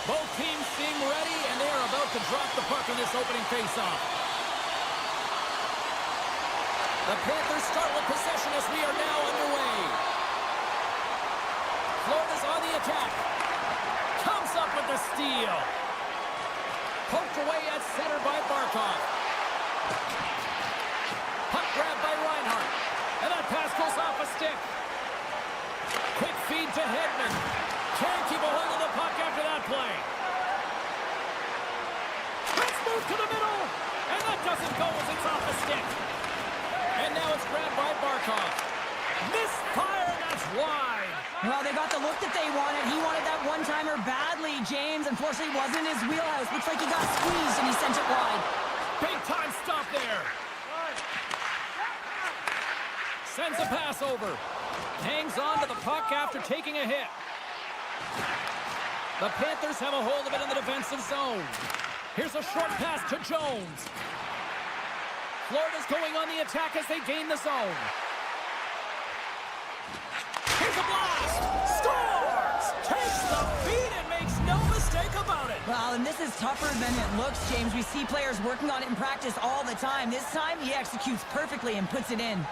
Both teams seem ready, and they are about to drop the puck in this opening faceoff. The Panthers start with possession as we are now underway. Florida's on the attack. Comes up with the steal. Poked away at center by Barkov. Puck grabbed by Reinhart. And that pass goes off a stick. Quick feed to Hedman. Can't keep a hold of the puck after that play. Let's move to the middle. And that doesn't go as it's off the stick. And now it's grabbed by Barkov. Misfire, and that's wide. Well, they got the look that they wanted. He wanted that one-timer badly. James, unfortunately, wasn't in his wheelhouse. Looks like he got squeezed, and he sent it wide. Big-time stop there. Sends a pass over. Hangs on to the puck after taking a hit. The Panthers have a hold of it in the defensive zone. Here's a short pass to Jones. Florida's going on the attack as they gain the zone. Here's a blast! Scores! Takes the feed and makes no mistake about it. Well, and this is tougher than it looks, James. We see players working on it in practice all the time. This time, he executes perfectly and puts it in.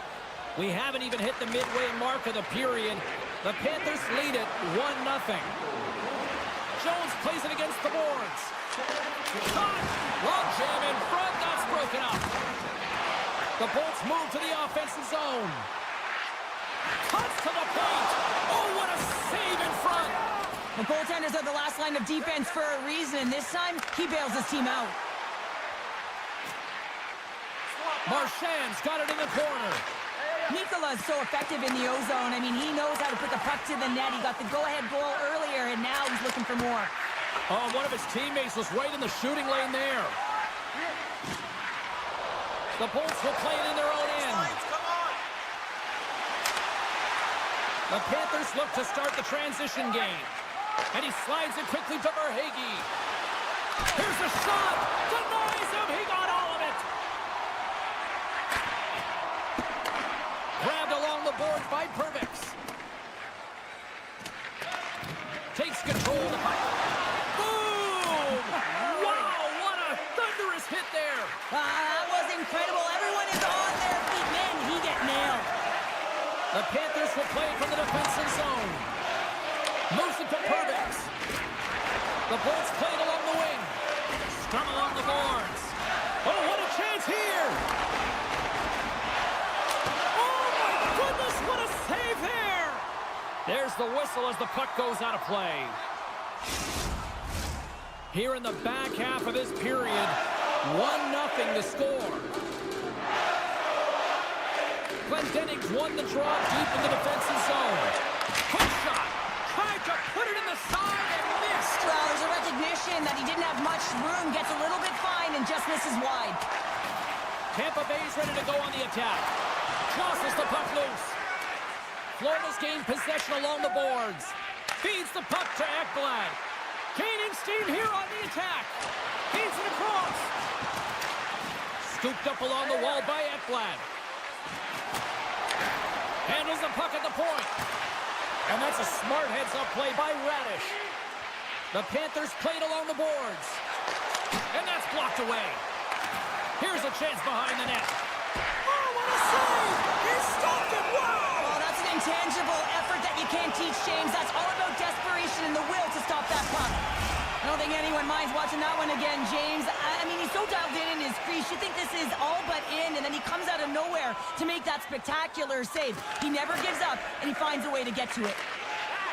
We haven't even hit the midway mark of the period. The Panthers lead it 1-0. Jones plays it against the boards. Shot! Long jam in front. That's broken up. The Bolts move to the offensive zone. Cuts to the paint. Oh, what a save in front. The goaltenders are the last line of defense for a reason. This time, he bails his team out. Marchand's got it in the corner. Nikola's so effective in the O-zone. I mean, he knows how to put the puck to the net. He got the go-ahead goal earlier, and now he's looking for more. Oh, one of his teammates was right in the shooting lane there. The Bolts will play it in their own end. The Panthers look to start the transition game. And he slides it quickly to Verhaeghe. Here's a shot! Denies him! He got all of it! Grabbed along the board by Pervix. Takes control of the puck. Boom! Wow, what a thunderous hit there! That was incredible. Everyone is on their feet. Man, he get nailed. The Panthers will play from the defensive zone. Moves it to Pervix. The Bolts played along the wing. Strum along the boards. Oh, what a chance here! Goodness, what a save there! There's the whistle as the puck goes out of play. Here in the back half of this period, 1-0 to score. Glendening's won the draw deep in the defensive zone. Quick shot! Tried to put it in the side and missed! Well, there's a recognition that he didn't have much room, gets a little bit fine, and just misses wide. Tampa Bay's ready to go on the attack. Tosses the puck loose. Florida's gained possession along the boards. Feeds the puck to Ekblad. Gaining steam here on the attack. Feeds it across. Scooped up along the wall by Ekblad. Handles the puck at the point. And that's a smart heads-up play by Radish. The Panthers played along the boards. And that's blocked away. Here's a chance behind the net. Oh, what a save! He stopped it! Wow! Oh, that's an intangible effort that you can't teach, James. That's all about desperation and the will to stop that puck. I don't think anyone minds watching that one again, James. I mean, he's so dialed in his crease. You think this is all but in, and then he comes out of nowhere to make that spectacular save. He never gives up, and he finds a way to get to it.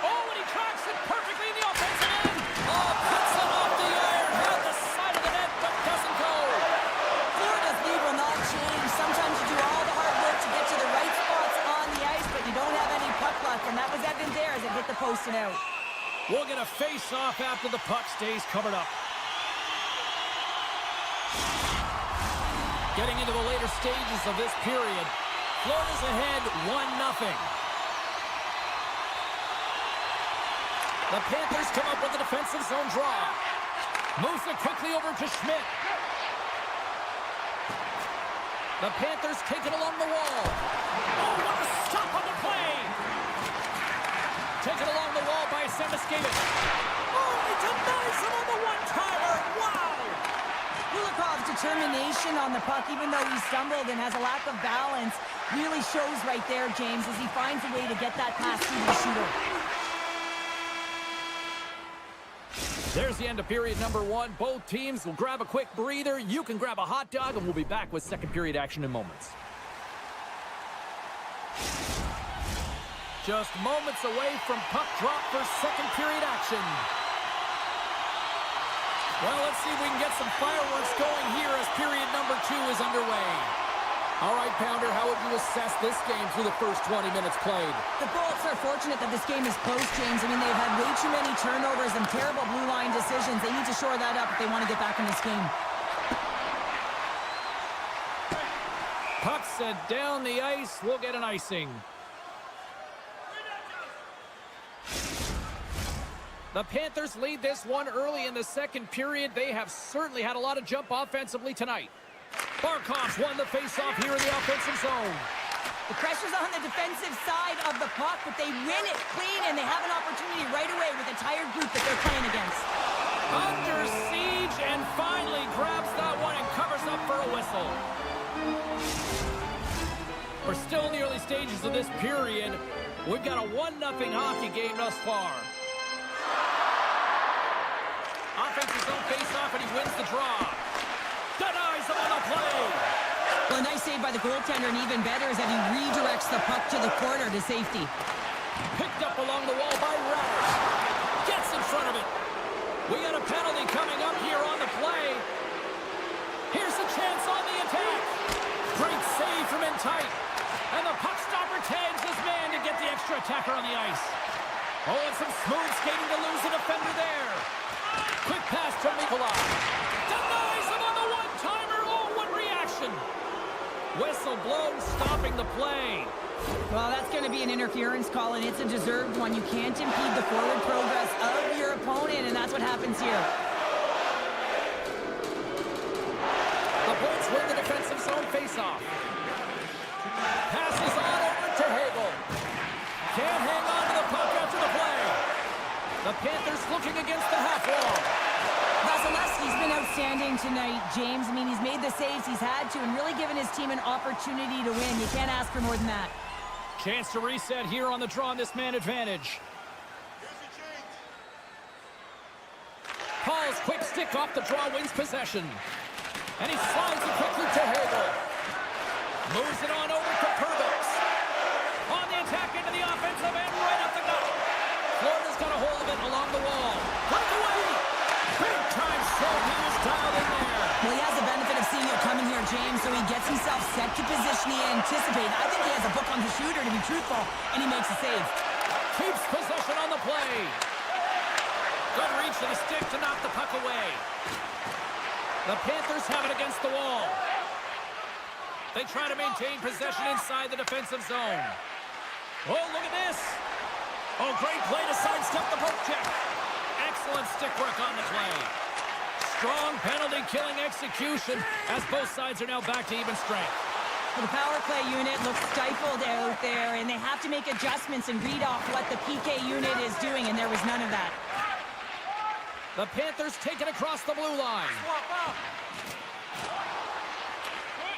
Oh, and he tracks it perfectly in the offensive end. Oh, puts it off the iron. Had the side of the net, but doesn't go. Florida's lead will not change. Sometimes you do all the hard work to get to the right spots on the ice, but you don't have any puck luck, and that was evident there as it hit the post and out. We'll get a face-off after the puck stays covered up. Getting into the later stages of this period, Florida's ahead 1-0. The Panthers come up with a defensive zone draw. Moves it quickly over to Schmidt. The Panthers take it along the wall. Oh, what a stop on the play! Taken along the wall by Semiskevich. Oh, he denies him on the one-timer. Wow! Kulikov's determination on the puck, even though he stumbled and has a lack of balance, really shows right there, James, as he finds a way to get that pass through to the shooter. There's the end of period number 1. Both teams will grab a quick breather. You can grab a hot dog, and we'll be back with second period action in moments. Just moments away from puck drop for second period action. Well, let's see if we can get some fireworks going here as period number 2 is underway. All right, Pounder, how would you assess this game through the first 20 minutes played? The Bolts are fortunate that this game is close, James. I mean, they've had way too many turnovers and terrible blue line decisions. They need to shore that up if they want to get back in this game. Puck set down the ice. We'll get an icing. The Panthers lead this one early in the second period. They have certainly had a lot of jump offensively tonight. Barkov's won the face-off here in the offensive zone. The pressure's on the defensive side of the puck, but they win it clean, and they have an opportunity right away with a tired group that they're playing against. Under siege, and finally grabs that one and covers up for a whistle. We're still in the early stages of this period. We've got a 1-0 hockey game thus far. Offensive zone face-off, and he wins the draw. Denies him on the play. Well, a nice save by the goaltender, and even better is that he redirects the puck to the corner to safety. Picked up along the wall by Radish. Gets in front of it. We got a penalty coming up here on the play. Here's a chance on the attack. Great save from in tight. And the puck stopper tags his man to get the extra attacker on the ice. Oh, and some smooth skating to lose a defender there. Quick pass to Nikolai. Denies him on the one-timer. Oh, what reaction. Whistle blown, stopping the play. Well, that's going to be an interference call, and it's a deserved one. You can't impede the forward progress of your opponent, and that's what happens here. The Bolts win the defensive zone faceoff. Passes on over to Hagel. Can't hang on to the puck after the play. The Panthers looking against the half wall. Vasilevsky's been outstanding tonight, James. I mean, he's made the saves he's had to and really given his team an opportunity to win. You can't ask for more than that. Chance to reset here on the draw on this man advantage. Paul's quick stick off the draw wins possession. And he slides it quickly to Hagel. Moves it on over to Purvis. On the attack into the offensive end, right up the gut. Florida's got a hold of it along the wall. Breakaway! Big time stroke, he was dialed in there. Well, he has the benefit of seeing it coming here, James, so he gets himself set to position he anticipated. I think he has a book on the shooter, to be truthful, and he makes a save. Keeps possession on the play. Good reach to the stick to knock the puck away. The Panthers have it against the wall. They try to maintain possession inside the defensive zone. Oh, look at this. Oh, great play to sidestep the poke check. Excellent stick work on the play. Strong penalty-killing execution as both sides are now back to even strength. Well, the power play unit looks stifled out there, and they have to make adjustments and read off what the PK unit is doing, and there was none of that. The Panthers take it across the blue line.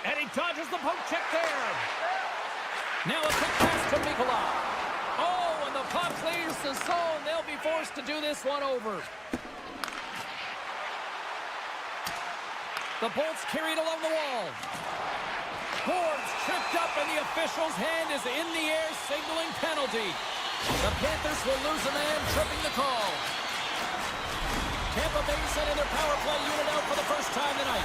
And he dodges the poke check there. Now a quick pass to Nikolai. Oh, and the puck clears the zone. They'll be forced to do this one over. The Bolts carried along the wall. Boards tripped up, and the official's hand is in the air, signaling penalty. The Panthers will lose a man, tripping the call. Tampa Bay sending their power play unit out for the first time tonight.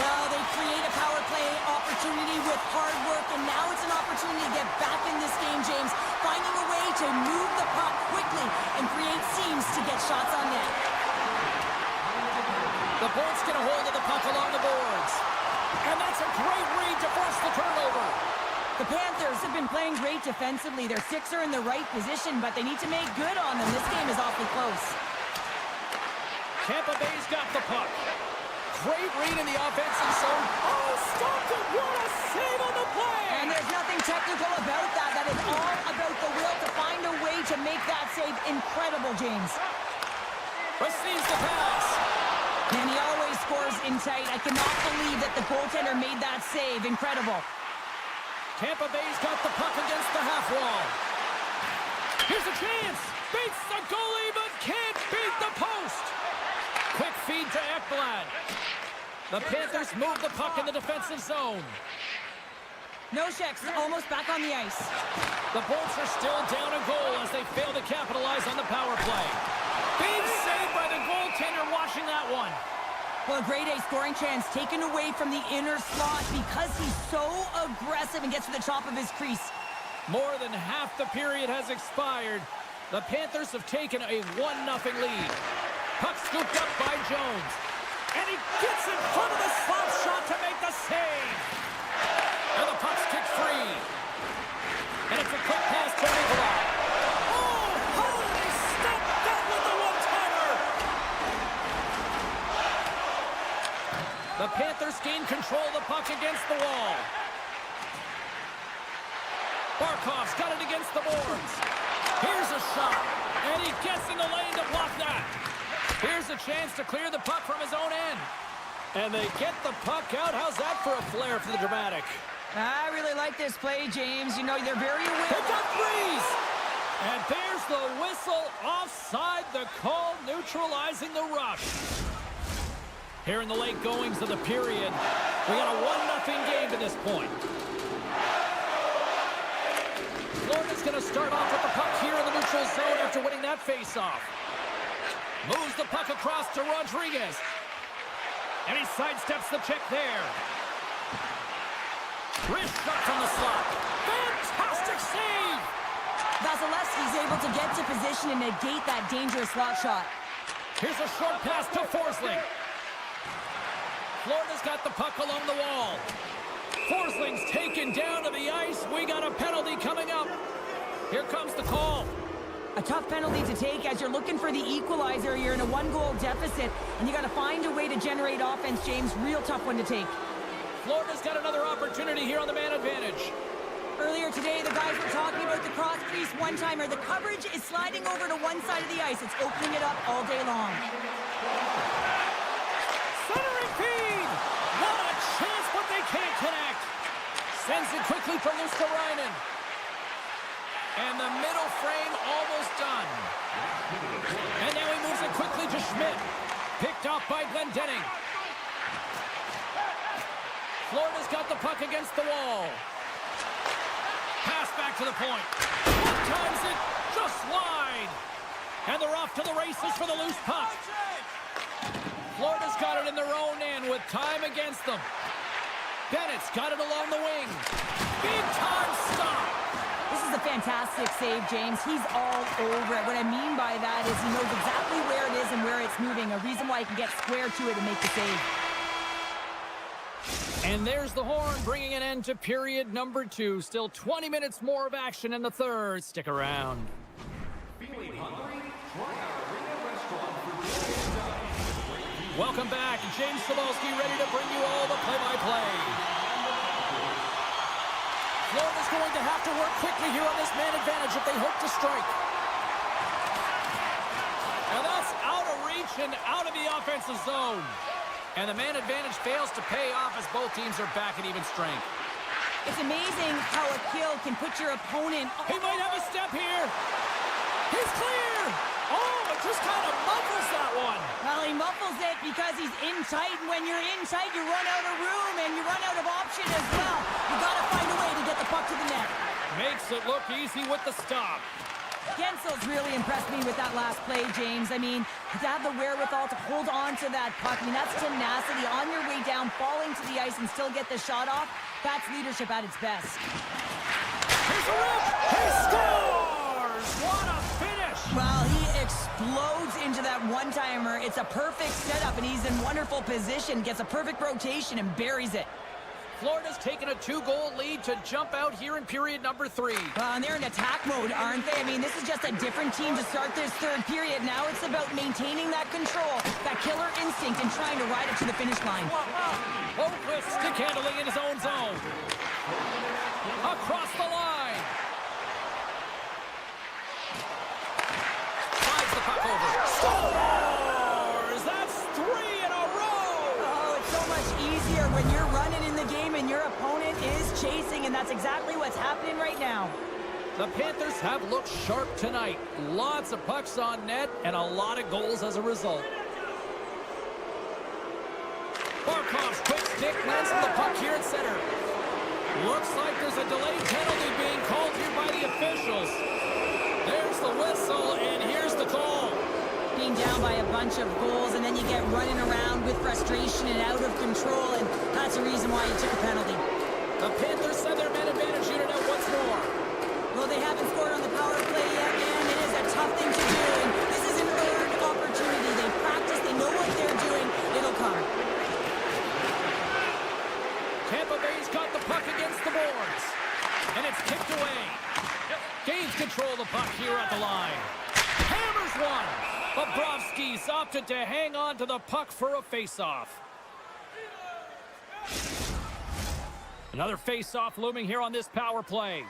Well, they create a power play opportunity with hard work, and now it's an opportunity to get back in this game, James, finding a way to move the puck quickly and create seams to get shots on net. The Bolts get a hold of the puck along the boards. And that's a great read to force the turnover. The Panthers have been playing great defensively. Their sticks are in the right position, but they need to make good on them. This game is awfully close. Tampa Bay's got the puck. Great read in the offensive zone. Oh, stopped it. What a save on the play. And there's nothing technical about that. That is all about the will to find a way to make that save incredible, James. Receives the pass. And he always scores in tight. I cannot believe that the goaltender made that save. Incredible. Tampa Bay's got the puck against the half wall. Here's a chance. Beats the goalie, but can't beat the post. Quick feed to Ekblad. The Panthers move the puck in the defensive zone. Noshek's almost back on the ice. The Bolts are still down a goal as they fail to capitalize on the power play. Being saved by the goaltender watching that one. Well, a grade A scoring chance taken away from the inner slot because he's so aggressive and gets to the top of his crease. More than half the period has expired. The Panthers have taken a 1-0 lead. Puck scooped up by Jones. And he gets in front of the slap shot to make the save. And the puck's kicked free. And it's a quick pass to Nikolai. Oh, holy stop that with the one-timer. The Panthers gain control of the puck against the wall. Barkov's got it against the boards. Here's a shot. And he gets in the lane to block that. Here's a chance to clear the puck from his own end. And they get the puck out. How's that for a flair for the dramatic? I really like this play, James. You know, they're very aware. They got threes! And there's the whistle offside, the call neutralizing the rush. Here in the late goings of the period, we got a 1-0 game to this point. Florida's going to start off with the puck here in the neutral zone after winning that faceoff. Moves the puck across to Rodriguez. And he sidesteps the check there. Wrist shot from the slot. Fantastic save! Vasilevsky's able to get to position and negate that dangerous slot shot. Here's a short pass to Forsling. Florida's got the puck along the wall. Forsling's taken down to the ice. We got a penalty coming up. Here comes the call. A tough penalty to take as you're looking for the equalizer. You're in a 1-goal deficit, and you got to find a way to generate offense, James. Real tough one to take. Florida's got another opportunity here on the man advantage. Earlier today, the guys were talking about the cross-crease one-timer. The coverage is sliding over to one side of the ice. It's opening it up all day long. Centering feed! What a chance, but they can't connect. Sends it quickly for Luosterainen. And the middle frame almost done. And now he moves it quickly to Schmidt. Picked off by Glendening. Florida's got the puck against the wall. Pass back to the point. One times it just wide. And they're off to the races for the loose puck. Florida's got it in their own end with time against them. Bennett's got it along the wing. Big time stop. This is a fantastic save, James. He's all over it. What I mean by that is he knows exactly where it is and where it's moving. A reason why he can get square to it and make the save. And there's the horn, bringing an end to period number 2. Still 20 minutes more of action in the third. Stick around. Welcome back. James Cebulski ready to bring you all the play-by-play. Florida's going to have to work quickly here on this man advantage if they hope to strike. And that's out of reach and out of the offensive zone. And the man advantage fails to pay off as both teams are back at even strength. It's amazing how a kill can put your opponent... He might have a step here. He's clear. Oh, it just kind of muffles that one. Well, he muffles it because he's in tight. And when you're in tight, you run out of room and you run out of option as well. You got to find a way to get the puck to the net. Makes it look easy with the stop. Gensel's really impressed me with that last play, James. I mean, to have the wherewithal to hold on to that puck, I mean, that's tenacity on your way down, falling to the ice and still get the shot off. That's leadership at its best. Here's a rip! He scores! What a finish! Well, he explodes into that one-timer. It's a perfect setup, and he's in wonderful position, gets a perfect rotation and buries it. Florida's taken a 2-goal lead to jump out here in period number 3. And they're in attack mode, aren't they? I mean, this is just a different team to start this third period. Now it's about maintaining that control, that killer instinct, and trying to ride it to the finish line. Oakley stick handling in his own zone. Across the line. Slides the puck over. Score! when you're running in the game and your opponent is chasing, and that's exactly what's happening right now. The Panthers have looked sharp tonight. Lots of pucks on net and a lot of goals as a result. Barkov's quick stick lands on the puck here at center. Looks like there's a delayed penalty being called here by the officials. There's the whistle, and here's the call. Being down by a bunch of goals, and then you get running around with frustration and out of control, and that's the reason why you took a penalty. The Panthers send their man advantage unit out once more. Well, they haven't scored on the power play yet, man. It is a tough thing to do, and this is an earned opportunity. They practice, they know what they're doing. It'll come. Tampa Bay's got the puck against the boards, and it's kicked away. Gains control of the puck here at the line. Hammers one. Bobrovsky's opted to hang on to the puck for a face-off. Another face-off looming here on this power play.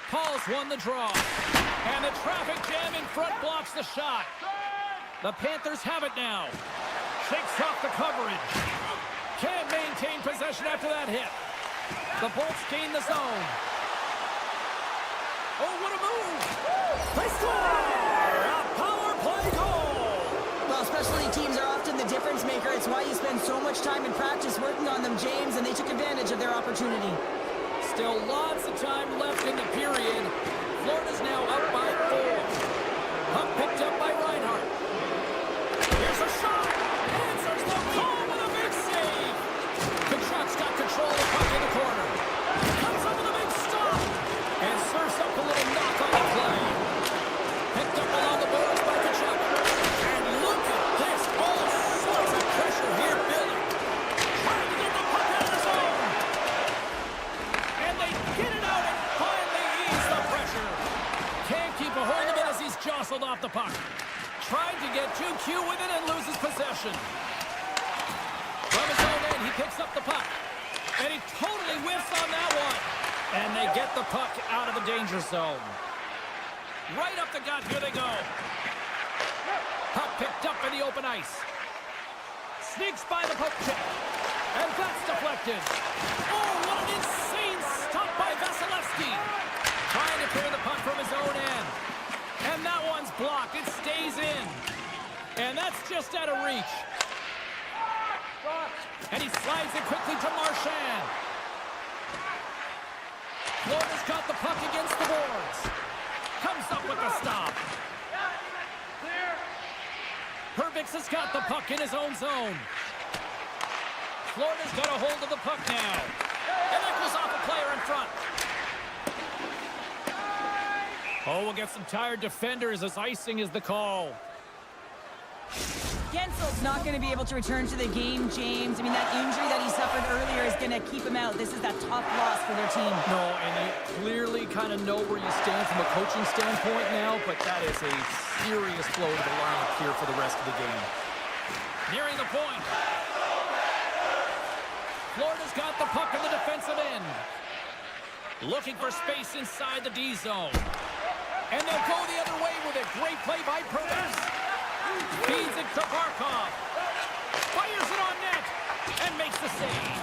Paul's won the draw. And the traffic jam in front blocks the shot. The Panthers have it now. Shakes off the coverage. Can't maintain possession after that hit. The Bolts gain the zone. Oh, what a move! They score! A power play goal! Well, specialty teams are often the difference maker. It's why you spend so much time in practice working on them, James, and they took advantage of their opportunity. Still lots of time left in the period. Florida's now up by 4. Puck picked up by Reinhart. Here's a shot! Answers the call with a big save! Kachuk's got control of the puck in the corner. Comes up with a big stop! And serves up a little knock on the play. Picked up along the boards by Kachuk. And look at this! All sorts of pressure here building. Trying to get the puck out of the zone. And they get it out and finally ease the pressure. Can't keep a hold of it as he's jostled off the puck. Tried to get too cute with it and loses possession. From his own end, he picks up the puck. And he totally whiffs on that one. And they get the puck out of the danger zone. Right up the gut, here they go. Puck picked up in the open ice. Sneaks by the poke check. And that's deflected. Oh, what an insane stop by Vasilevsky. Trying to clear the puck from his own end. And that one's blocked. It stays in. And that's just out of reach. And he slides it quickly to Marchand. Florida's got the puck against the boards. Comes up with the stop. Hervix has got the puck in his own zone. Florida's got a hold of the puck now. And that goes off a player in front. Oh, we'll get some tired defenders as icing is the call. Gensel's not going to be able to return to the game, James. I mean, that injury that he suffered earlier is going to keep him out. This is that tough loss for their team. No, and they clearly kind of know where you stand from a coaching standpoint now, but that is a serious blow to the lineup here for the rest of the game. Nearing the point. Florida's got the puck in the defensive end. Looking for space inside the D zone. And they'll go the other way with it. Great play by Perez. Feeds it to Barkov. Fires it on net. And makes the save.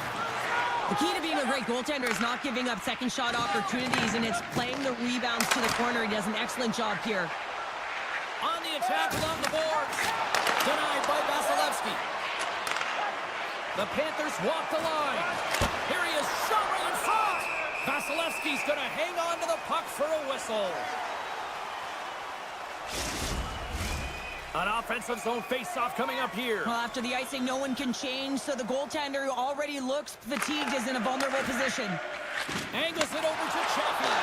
The key to being a great goaltender is not giving up second shot opportunities, and it's playing the rebounds to the corner. He does an excellent job here. On the attack along the boards. Denied by Vasilevsky. The Panthers walk the line. Here he is, shot right in front. Vasilevsky's going to hang on to the puck for a whistle. An offensive zone face-off coming up here. Well, after the icing, no one can change, so the goaltender who already looks fatigued is in a vulnerable position. Angles it over to Chaffee.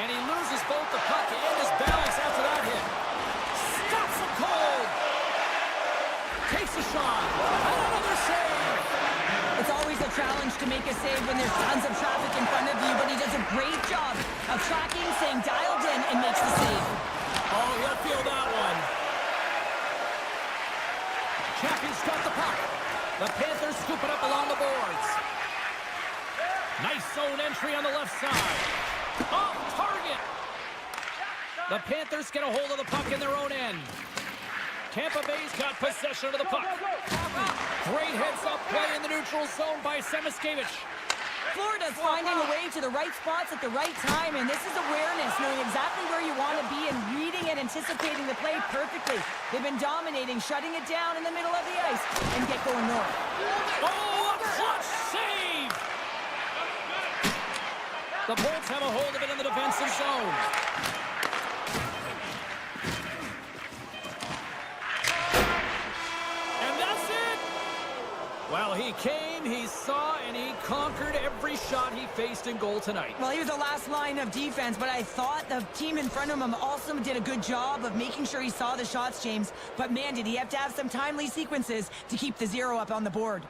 And he loses both the puck and his balance after that hit. Stops him cold. Takes a shot. And another save. It's always a challenge to make a save when there's tons of traffic in front of you, but he does a great job of tracking, staying dialed in, and makes the save. Oh, he'll feel that one. Chaffee's got the puck. The Panthers scoop it up along the boards. Nice zone entry on the left side. Off target. The Panthers get a hold of the puck in their own end. Tampa Bay's got possession of the puck. Great heads-up play in the neutral zone by Semiskevich. Florida's finding a way to the right spots at the right time, and this is awareness, knowing exactly where you want to be and reading and anticipating the play perfectly. They've been dominating, shutting it down in the middle of the ice, and get going north. Oh, a clutch save! The Bolts have a hold of it in the defensive zone. And that's it! Well, he came, he saw, and he conquered every shot he faced in goal tonight. Well, he was the last line of defense, but I thought the team in front of him also did a good job of making sure he saw the shots, James. But man, did he have to have some timely sequences to keep the 0 up on the board.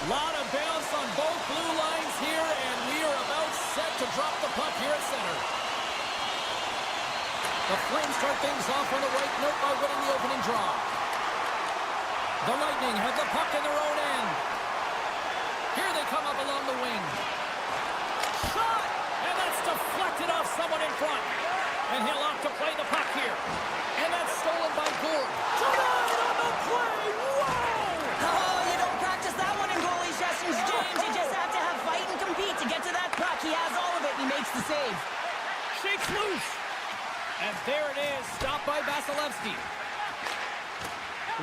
Lot of bounce on both blue lines here, and we are about set to drop the puck here at center. The Flames start things off on the right note by winning the opening draw. The Lightning have the puck in their own end. Here they come up along the wing. Shot! And that's deflected off someone in front. And he'll opt to play the puck here. And that's stolen by Gould. Denied on the play! Whoa! Oh, you don't practice that one in goalie sessions, James. You just have to have fight and compete to get to that puck. He has all of it, and he makes the save. Shakes loose. And there it is, stopped by Vasilevsky.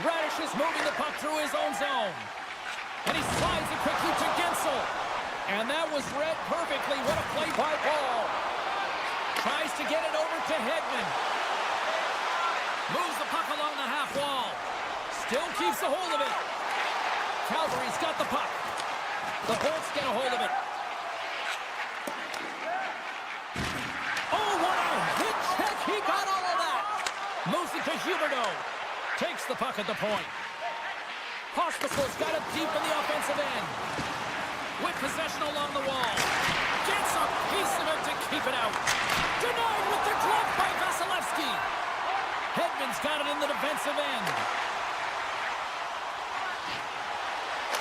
Radish is moving the puck through his own zone. And he slides it quickly to Gensel. And that was read perfectly. What a play by Ball. Tries to get it over to Hedman. Moves the puck along the half wall. Still keeps a hold of it. Calgary's got the puck. The Bolts get a hold of it. to Huberdeau. Takes the puck at the point. Hospital's got it deep in the offensive end. With possession along the wall. Gets a piece of it to keep it out. Denied with the glove by Vasilevsky. Hedman's got it in the defensive end.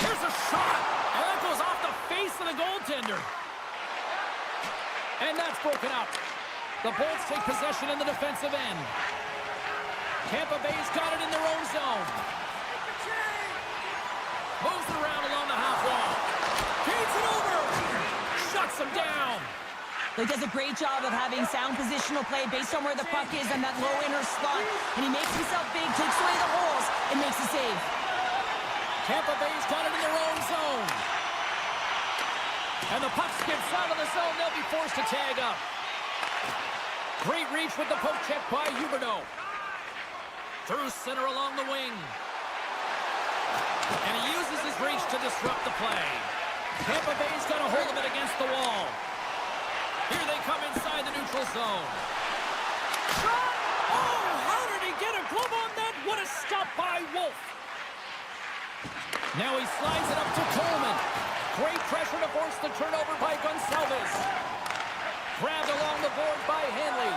Here's a shot. And that goes off the face of the goaltender. And that's broken up. The Bolts take possession in the defensive end. Tampa Bay's got it in their own zone. Moves it around along the half wall. Feeds it over. Shuts him down. He does a great job of having sound positional play based on where the puck is in that low inner slot. And he makes himself big, takes away the holes, and makes a save. Tampa Bay's got it in their own zone. And the puck skips out of the zone. They'll be forced to tag up. Great reach with the poke check by Huberdeau. Through center along the wing. And he uses his reach to disrupt the play. Tampa Bay's got a hold of it against the wall. Here they come inside the neutral zone. Shot! Oh, how did he get a glove on that? What a stop by Wolf. Now he slides it up to Coleman. Great pressure to force the turnover by Gonçalves. Grabbed along the board by Henley.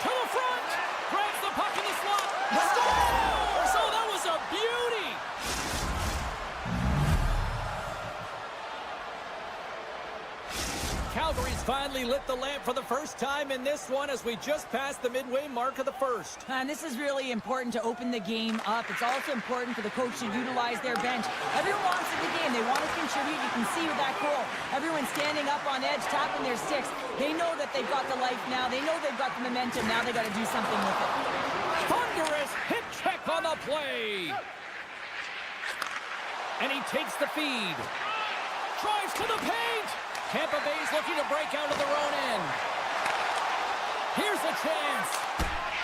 To the front. Grabs the puck in the slot. Scores! So that was a beauty. Calgary's finally lit the lamp for the first time in this one as we just passed the midway mark of the first. And this is really important to open the game up. It's also important for the coach to utilize their bench. Everyone wants in the game. They want to contribute. You can see with that goal. Everyone's standing up on edge, tapping their sticks. They know that they've got the life now. They know they've got the momentum. Now they got to do something with it. Thunderous hit check on the play. And he takes the feed. Drives to the paint. Tampa Bay's looking to break out of their own end. Here's a chance.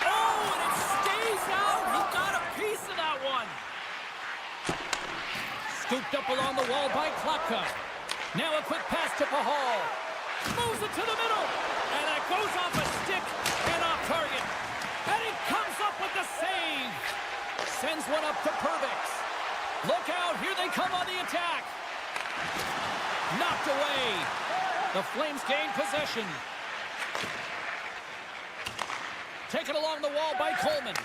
Oh, and it stays out. He got a piece of that one. Scooped up along the wall by Klapka. Now a quick pass to Pahal. Moves it to the middle. And that goes off a stick and off target. And he comes up with the save. Sends one up to Perbix. Look out. Here they come on the attack. Knocked away. The Flames gain possession. Taken along the wall by Coleman.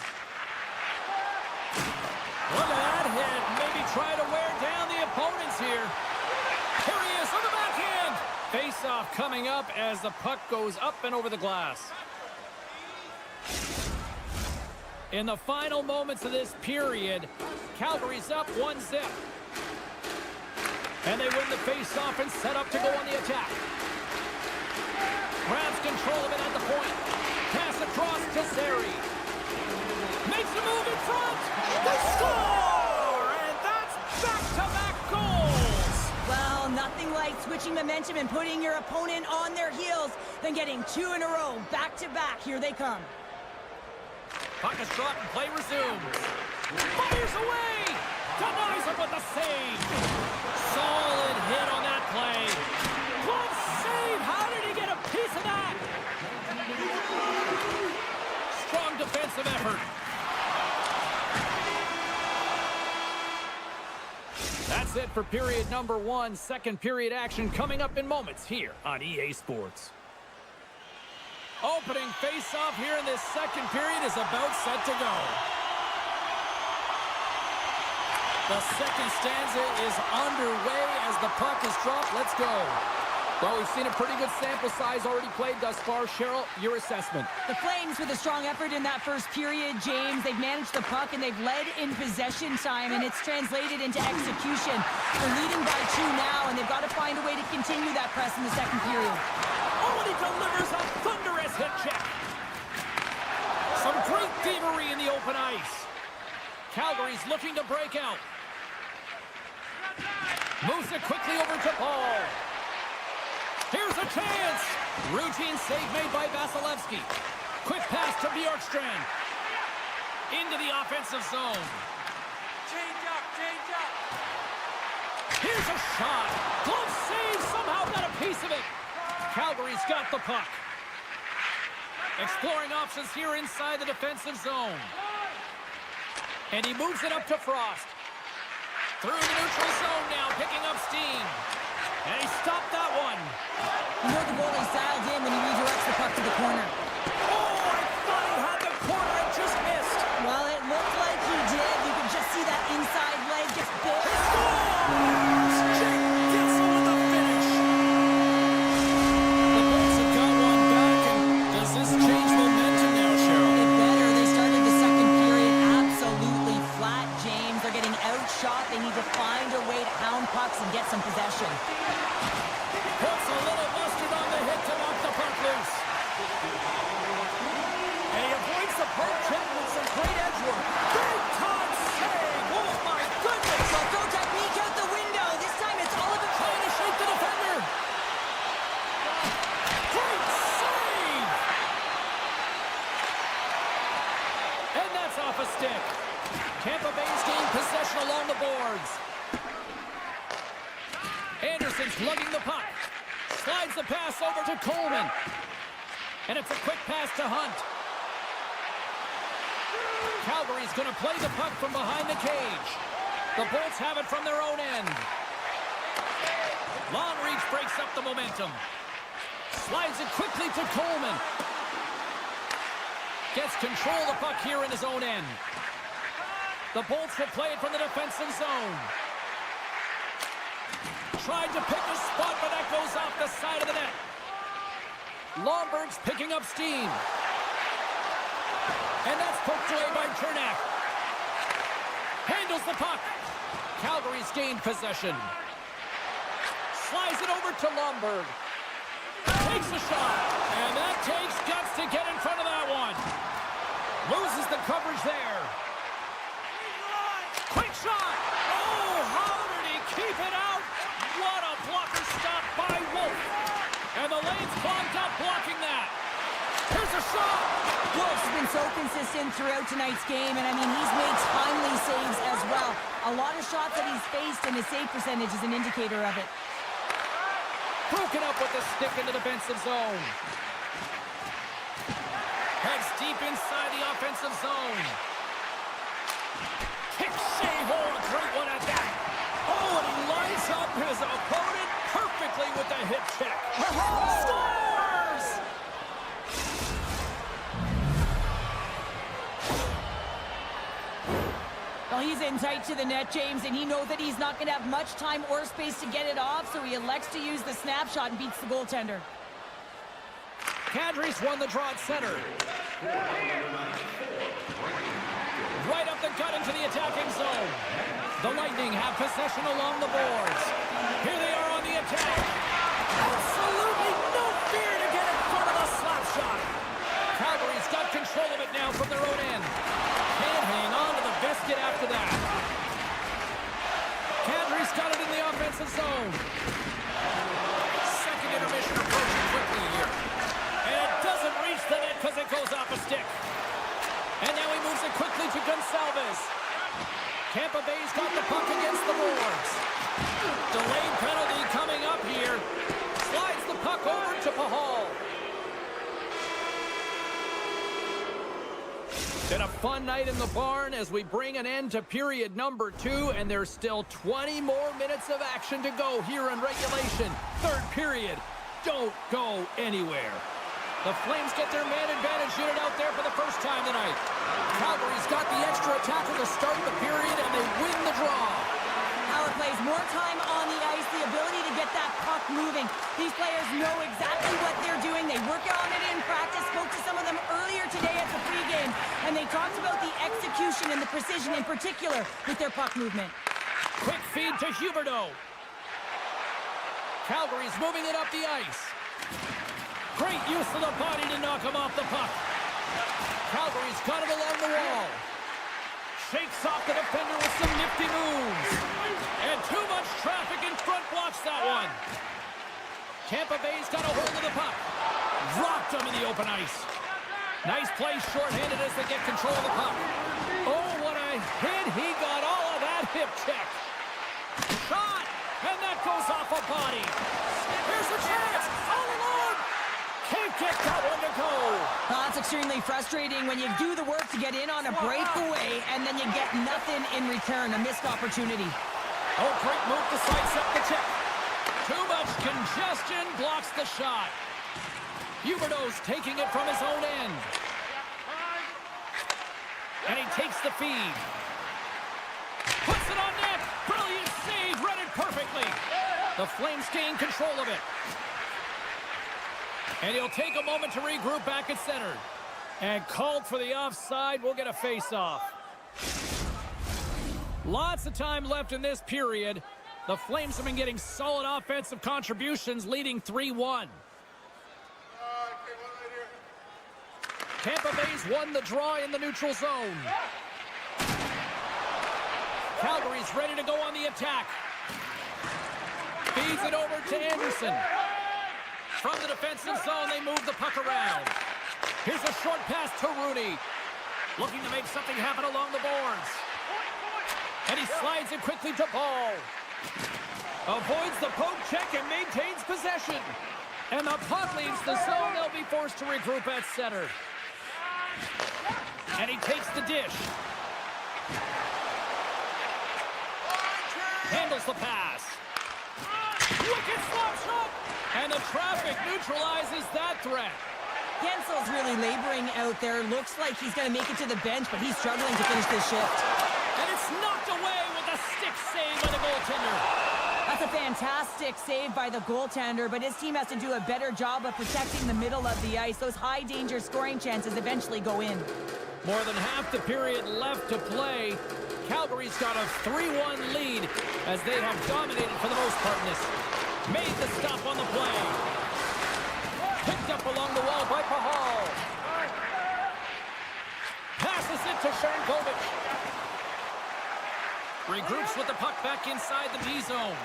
Look at that hit. Maybe try to wear down the opponents here. Here he is on the backhand. Face-off coming up as the puck goes up and over the glass. In the final moments of this period, Calgary's up 1-0. And they win the face-off and set up to go on the attack. Grabs control of it at the point. Pass across to Zary. Makes a move in front. They score! And that's back-to-back goals. Well, nothing like switching momentum and putting your opponent on their heels than getting two in a row. Back-to-back. Here they come. Puck is dropped and play resumes. Fires away. Denies him with the save. Solid hit on that play. Glove save. How did he get a piece of that? Strong defensive effort. That's it for period number one. Second period action coming up in moments here on EA Sports. Opening face-off here in this second period is about set to go. The second stanza is underway as the puck is dropped. Let's go. Well, we've seen a pretty good sample size already played thus far. Cheryl, your assessment. The Flames with a strong effort in that first period, James. They've managed the puck and they've led in possession time, and it's translated into execution. They're leading by 2 now, and they've got to find a way to continue that press in the second period. Oh, and he delivers a thunderous hit check. Some great thievery in the open ice. Calgary's looking to break out. Moves it quickly over to Paul. Here's a chance. Routine save made by Vasilevsky. Quick pass to Bjorkstrand. Into the offensive zone. Change up, change up. Here's a shot. Glove save. Somehow got a piece of it. Calgary's got the puck. Exploring options here inside the defensive zone. And he moves it up to Frost. Through the neutral zone now, picking up steam. And he stopped that one. You know the goalie's dialed in when he redirects the puck to the corner. Oh, I thought he had the corner and just missed. Well, it looked like he did. You could just see that inside leg just build. He scores! Jake gets him with the finish. The Bulls have got one back, and does this change momentum now, Cheryl? It better. They started the second period absolutely flat, James. They're getting outshot. They need to find a way to hound pucks and get some possession. Puts a little mustard on the hit to knock the puck loose. And he avoids the poke check with some great edge work. Big time save! Oh my goodness! So throw technique out the window. This time it's all about Trying to shake the defender. Great save! And that's off a stick. Tampa Bay's gained possession along the boards. Anderson's lugging the puck. Slides the pass over to Coleman. And it's a quick pass to Hunt. Calgary's going to play the puck from behind the cage. The Bolts have it from their own end. Long reach breaks up the momentum. Slides it quickly to Coleman. Gets control of the puck here in his own end. The Bolts will play it from the defensive zone. Tried to pick a spot, but that goes off the side of the net. Lomberg's picking up steam. And that's poked away by Chernak. Handles the puck. Calgary's gained possession. Slides it over to Lomberg. Takes a shot. And that takes guts to get in front of that one. Loses the coverage there. Quick shot. Oh, how did he keep it out? What a blocker stop by Wolf. And the lane's clogged up blocking that. Here's a shot. Wolf's been so consistent throughout tonight's game, and I mean, he's made timely saves as well. A lot of shots that he's faced, and his save percentage is an indicator of it. Broken up with the stick in the defensive zone. Heads deep inside the offensive zone. Kick save, oh, a great one at that. Oh, and he lines up his opponent perfectly with the hip check. Scores! Well, he's in tight to the net, James, and he knows that he's not going to have much time or space to get it off, so he elects to use the snapshot and beats the goaltender. Kadri's won the draw at center. Right up the gut into the attacking zone. The Lightning have possession along the boards. Here they are on the attack. Absolutely no fear to get in front of the slap shot. Calgary's got control of it now from their own end. Can't hang on to the biscuit after that. Kadri's got it in the offensive zone. Second intermission approaching quickly here. And it doesn't reach the net because it goes off a stick. And now he moves it quickly to Gonsalves. Tampa Bay's got the puck against the boards. Delayed penalty coming up here. Slides the puck over to Pahal. Been a fun night in the barn as we bring an end to period number 2, and there's still 20 more minutes of action to go here in regulation. Third period. Don't go anywhere. The Flames get their man advantage unit out there for the first time tonight. Calgary's got the extra attacker to start the period, and they win the draw. Power plays, more time on the ice, the ability to get that puck moving. These players know exactly what they're doing. They work on it in practice. Spoke to some of them earlier today at the pregame, and they talked about the execution and the precision in particular with their puck movement. Quick feed to Huberdeau. Calgary's moving it up the ice. Great use of the body to knock him off the puck. Calgary's got it along the wall. Shakes off the defender with some nifty moves. And too much traffic in front blocks that one. Tampa Bay's got a hold of the puck. Rocked him in the open ice. Nice play shorthanded as they get control of the puck. Oh, what a hit. He got all of that hip check. Shot. And that goes off a body. Here's a chance. All alone. Can't get that one to go. That's extremely frustrating when you do the work to get in on a breakaway and then you get nothing in return, a missed opportunity. Oh, great move to sidestep the check. Too much congestion blocks the shot. Huberdeau's taking it from his own end. And he takes the feed. Puts it on net. Brilliant save. Read it perfectly. The Flames gain control of it. And he'll take a moment to regroup back at center. And called for the offside. We'll get a face-off. Lots of time left in this period. The Flames have been getting solid offensive contributions, leading 3-1. Tampa Bay's won the draw in the neutral zone. Calgary's ready to go on the attack. Feeds it over to Anderson. From the defensive zone, they move the puck around. Here's a short pass to Rooney. Looking to make something happen along the boards. And he slides it quickly to Ball. Avoids the poke check and maintains possession. And the puck leaves the zone. They'll be forced to regroup at center. And he takes the dish. Handles the pass. Wicked slap shot. And the traffic neutralizes that threat. Gensel's really laboring out there. Looks like he's going to make it to the bench, but he's struggling to finish this shift. And it's knocked away with a stick save by the goaltender. That's a fantastic save by the goaltender, but his team has to do a better job of protecting the middle of the ice. Those high-danger scoring chances eventually go in. More than half the period left to play. Calgary's got a 3-1 lead as they have dominated for the most part in this. Made the stop on the play. Picked up along the wall by Pahal. Passes it to Sharangovich. Regroups with the puck back inside the D zone.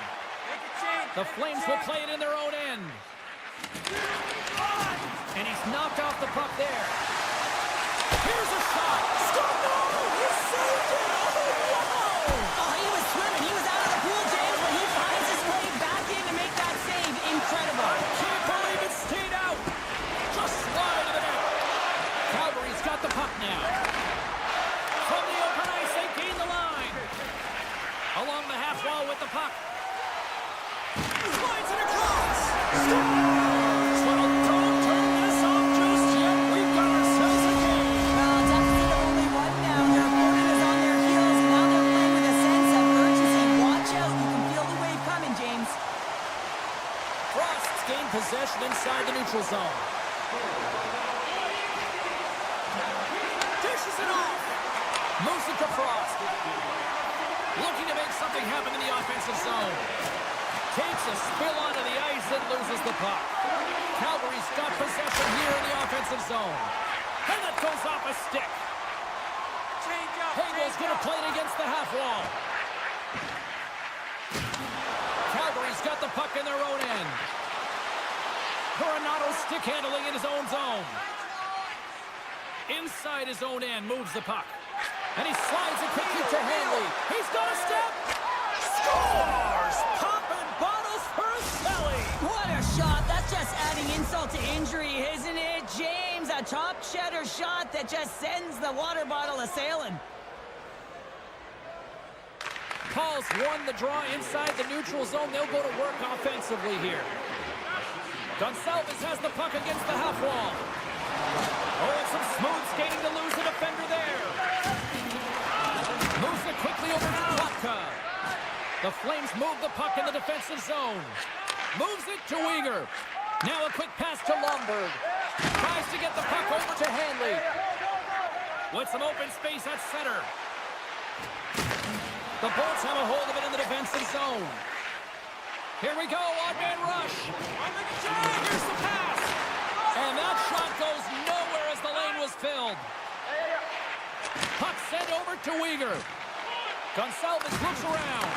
The Flames will play it in their own end. And he's knocked off the puck there. Here's a shot. Score! He saved it! Oh, wow! Oh, he was swimming. He was out of the pool, James, but he finds his way back in to make that save. Incredible. I can't believe it stayed out. Just slide to the net. Calgary's got the puck now. From the open ice, they gain the line. Along the half wall with the puck. Slides it across. Well, don't turn this off just yet. We've got ourselves a game. Well, deficit of only one now. Their opponent is on their heels, and now they're playing with a sense of urgency. Watch out. You can feel the wave coming, James. Frost's gained possession inside the neutral zone. Dishes it off. Moves it to Frost. Looking to make something happen in the offensive zone. Takes a spill onto the ice and loses the puck. Calgary's got possession here in the offensive zone. And that goes off a stick. Hagel's going to play it against the half wall. Calgary's got the puck in their own end. Coronado stick handling in his own zone. Inside his own end, moves the puck. And he slides it quickly to Hanley. He's got a step. Scores! Popping bottles for a Sally. What a shot. That's just adding insult to injury, isn't it, James? A top cheddar shot that just sends the water bottle a-sailing. Paul's won the draw inside the neutral zone. They'll go to work offensively here. Gonçalves has the puck against the half wall. Oh, and some smooth skating to lose the defender there. Moves it quickly over to Latka. The Flames move the puck in the defensive zone. Moves it to Weegar. Now a quick pass to Lomberg. Tries to get the puck over to Hanley. With some open space at center. The Bolts have a hold of it in the defensive zone. Here we go, odd-man rush. Here's the pass. And that shot goes nowhere as the lane was filled. Puck sent over to Weegar. Gonçalves looks around.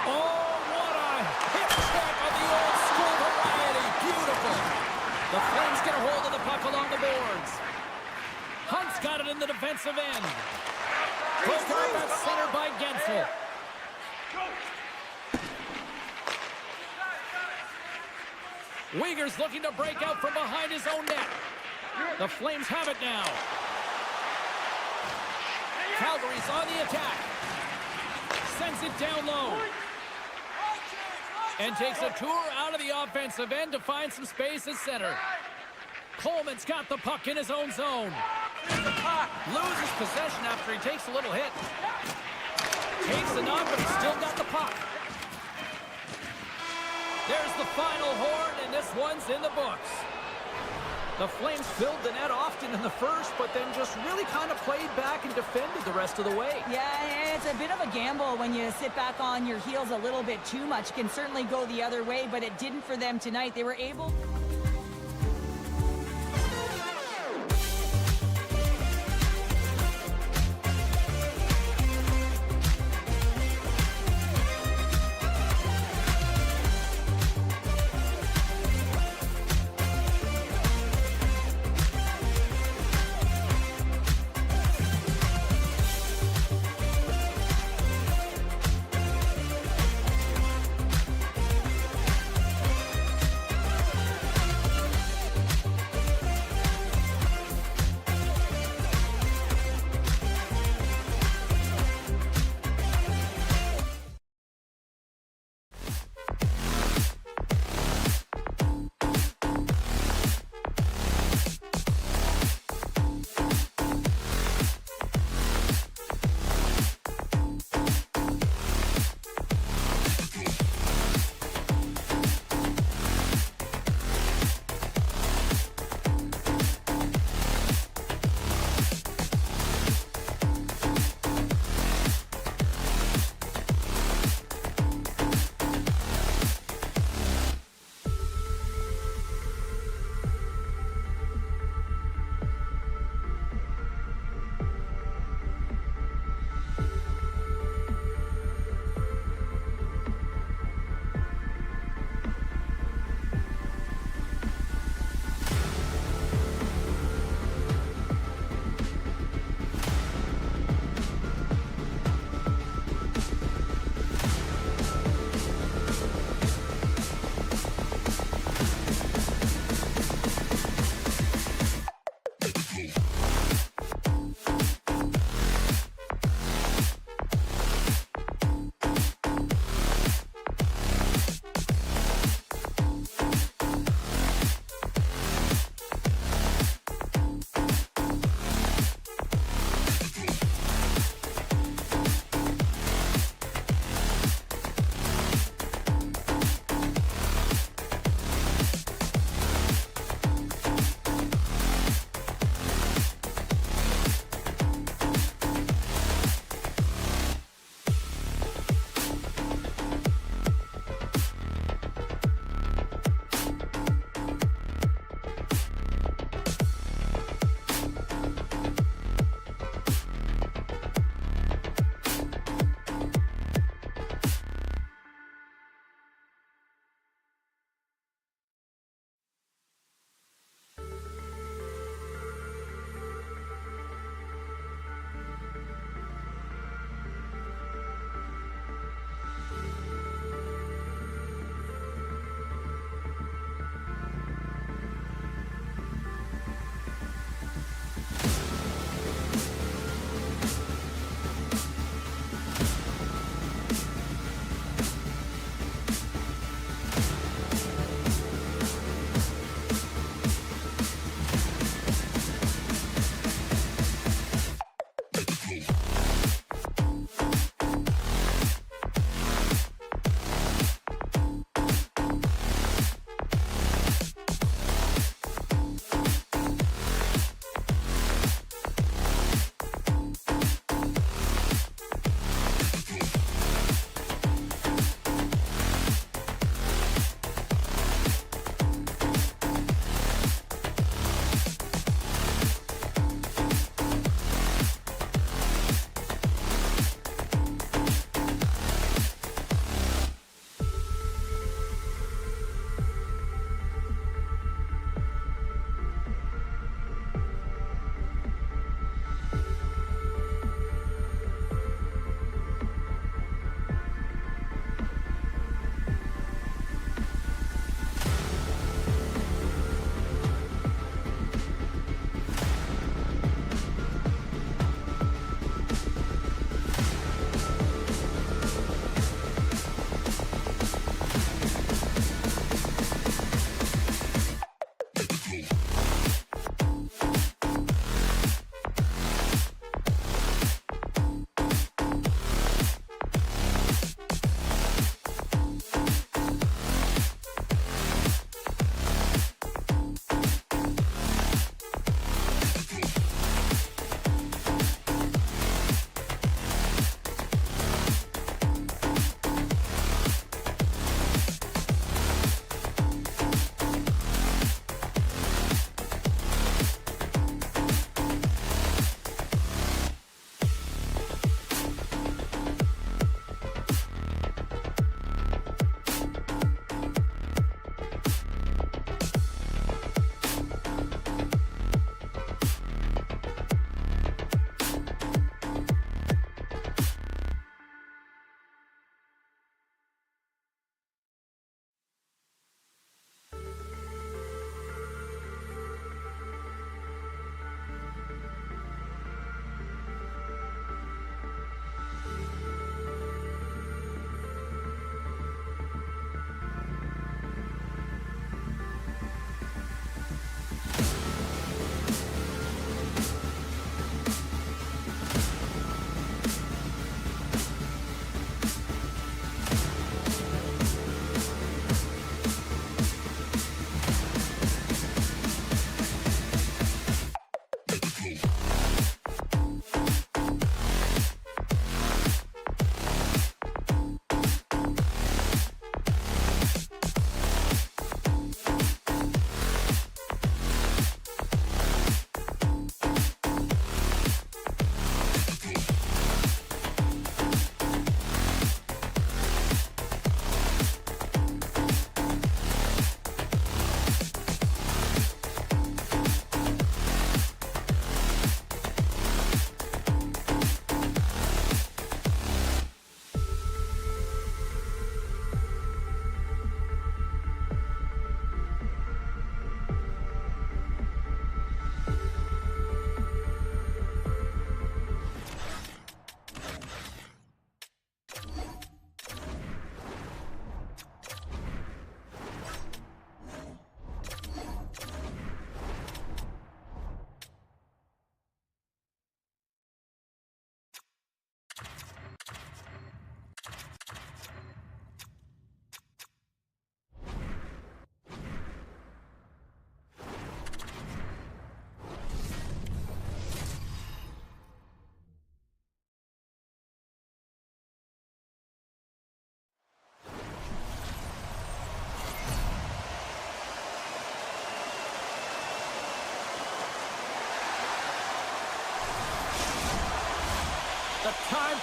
Oh, what a hip check of the old school variety. Beautiful. The Flames get a hold of the puck along the boards. Hunt's got it in the defensive end. Broken up at center by Gensel. Weegar's looking to break out from behind his own net. The Flames have it now. Calgary's on the attack. Sends it down low. And takes a tour out of the offensive end to find some space at center. Coleman's got the puck in his own zone. Loses possession after he takes a little hit. Takes the knock, but he's still got the puck. There's the final horn, and this one's in the books. The Flames filled the net often in the first, but then just really kind of played back and defended the rest of the way. Yeah, it's a bit of a gamble when you sit back on your heels a little bit too much. It can certainly go the other way, but it didn't for them tonight. They were able...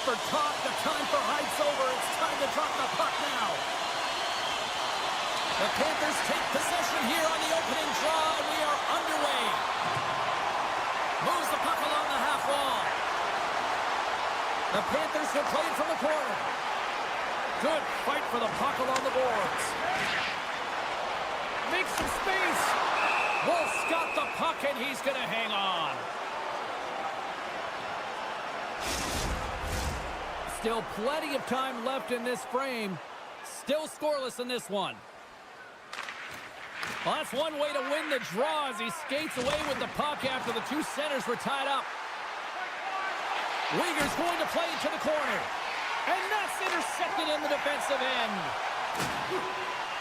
for talk. The time for hype's over. It's time to drop the puck now. The Panthers take possession here on the opening draw, and we are underway. Moves the puck along the half wall. The Panthers will play it from the corner. Good fight for the puck along the boards. Makes some space. Wolf's got the puck, and he's going to hang on. Still plenty of time left in this frame. Still scoreless in this one. Well, that's one way to win the draw as he skates away with the puck after the two centers were tied up. Uyghur's going to play it to the corner. And that's intercepted in the defensive end.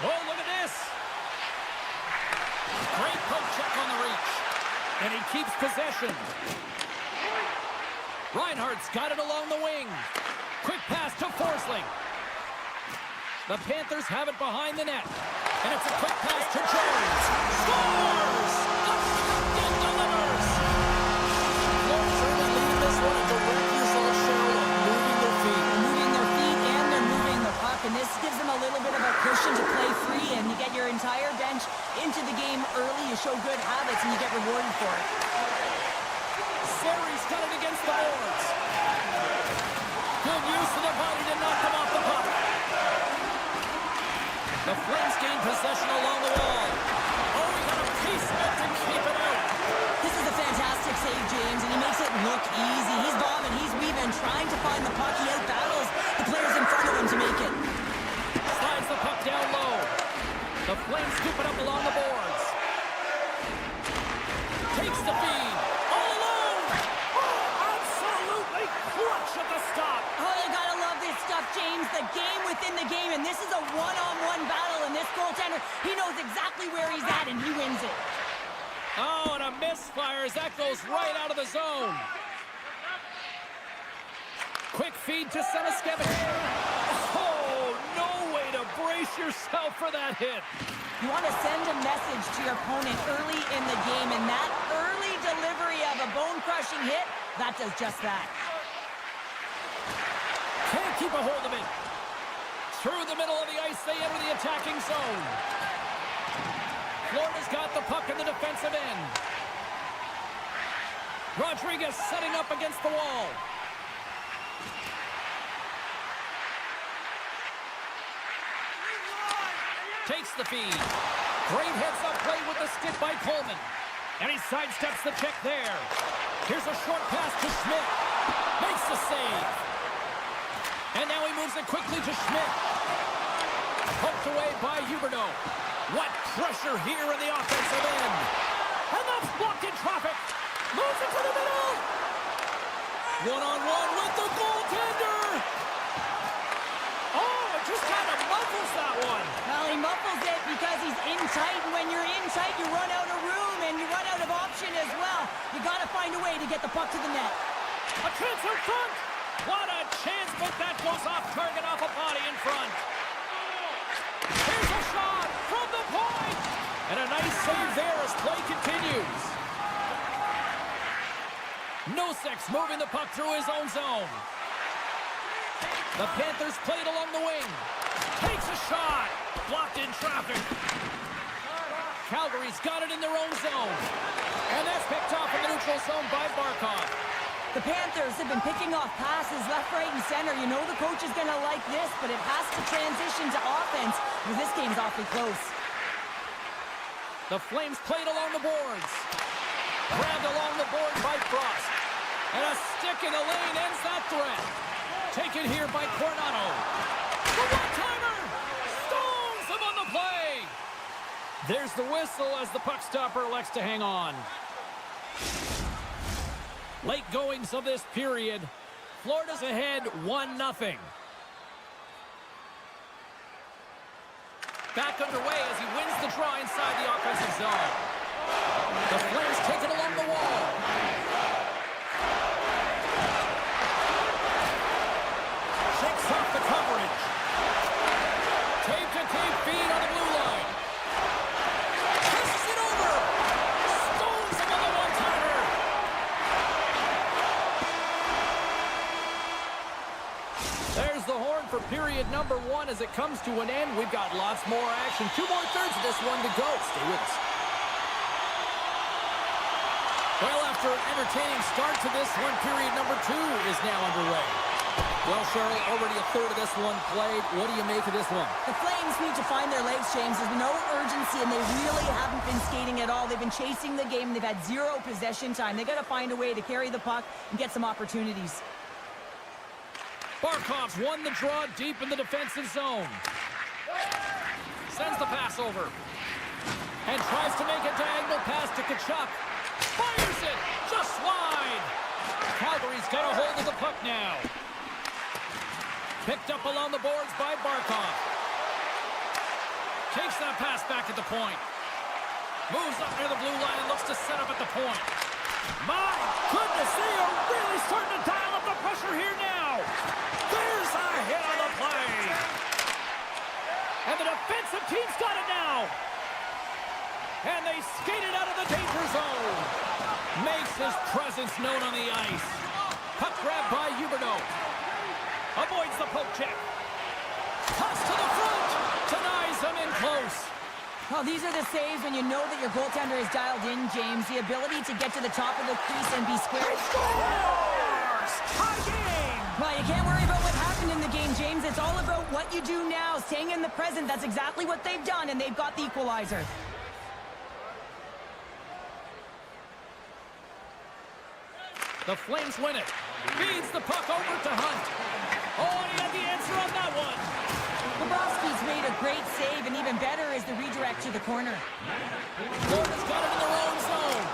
Oh, look at this. Great poke check on the reach. And he keeps possession. Reinhardt's got it along the wing. Quick pass to Forsling. The Panthers have it behind the net. And it's a quick pass to Jones. Scores! The captain delivers! Florida's early lead in this one. A direct result, Cheryl, of moving their feet. They're moving their feet and they're moving the puck, and this gives them a little bit of a cushion to play free, and you get your entire bench into the game early. You show good habits, and you get rewarded for it. Sari's got it against the boards. Good use of the body to knock them off the puck. The Flames gain possession along the wall. Oh, he got a piece of it to keep it out. This is a fantastic save, James, and he makes it look easy. He's bombing, he's weaving, trying to find the puck. He out-battles the players in front of him to make it. Slides the puck down low. The Flames scoop it up along the boards. Takes the feed. All alone. Oh, absolutely clutch at the stop. Oh, you gotta love this stuff, James. The game within the game, and this is a one-on-one battle, and this goaltender, he knows exactly where he's at, and he wins it. Oh, and a misfire as that goes right out of the zone. Quick feed to Semiskevich. Oh, no way to brace yourself for that hit. You want to send a message to your opponent early in the game, and that early delivery of a bone-crushing hit, that does just that. Can't keep a hold of it. Through the middle of the ice, they enter the attacking zone. Florida's got the puck in the defensive end. Rodriguez setting up against the wall. Takes the feed. Great heads-up play with the stick by Coleman. And he sidesteps the check there. Here's a short pass to Schmidt. Makes the save. And now he moves it quickly to Schmidt. Poked away by Huberdeau. What pressure here in the offensive end. And that's blocked in traffic. Moves it to the middle. One-on-one with the goaltender. Oh, it just kind of muffles that one. Well, he muffles it because he's in tight, and when you're in tight, you run out of room, and you run out of option as well. You got to find a way to get the puck to the net. A chance in front. What a chance, but that goes off target, off a body in front. Here's a shot from the point. And a nice save there as play continues. Nosek's moving the puck through his own zone. The Panthers play it along the wing. Takes a shot. Blocked in traffic. Calgary's got it in their own zone. And that's picked off in the neutral zone by Barkov. The Panthers have been picking off passes left, right, and center. You know the coach is going to like this, but it has to transition to offense, because this game's awfully close. The Flames played along the boards. Grabbed along the board by Frost. And a stick in the lane ends that threat. Taken here by Coronado. The one-timer! Stones him on the play! There's the whistle as the puck stopper elects to hang on. Late goings of this period. Florida's ahead 1-0. Back underway as he wins the draw inside the offensive zone. The Flames take it along the wall. Shakes off the coverage. Tape-to-tape feed on the blue line. Kisses it over. Stones him on the one-timer. one as it comes to an end. We've got lots more action. 2 more thirds of this one to go. Stay with us. Well, after an entertaining start to this one, period number 2 is now underway. Well, Cheryl, already a third of this one played. What do you make of this one? The Flames need to find their legs, James. There's no urgency, and they really haven't been skating at all. They've been chasing the game. They've had 0 possession time. They got to find a way to carry the puck and get some opportunities. Barkov's won the draw deep in the defensive zone. Sends the pass over. And tries to make a diagonal pass to Tkachuk. Fires it! Just wide! Calgary's got a hold of the puck now. Picked up along the boards by Barkov. Takes that pass back at the point. Moves up near the blue line and looks to set up at the point. My goodness, they are really starting to dial up the pressure here now. There's a hit on the play. And the defensive team's got it now. And they skated out of the danger zone. Makes his presence known on the ice. Puck grab by Huberdeau. Avoids the poke check. Toss to the front. Denies him in close. Well, these are the saves when you know that your goaltender is dialed in, James. The ability to get to the top of the crease and be square. Scores! Tie game! Well, you can't worry about what happened in the game, James. It's all about what you do now, staying in the present. That's exactly what they've done, and they've got the equalizer. The Flames win it. Feeds the puck over to Hunt. Oh, and he had the answer on that one. Bobrovsky's made a great save, and even better is the redirect to the corner. Florida's got it in their own zone.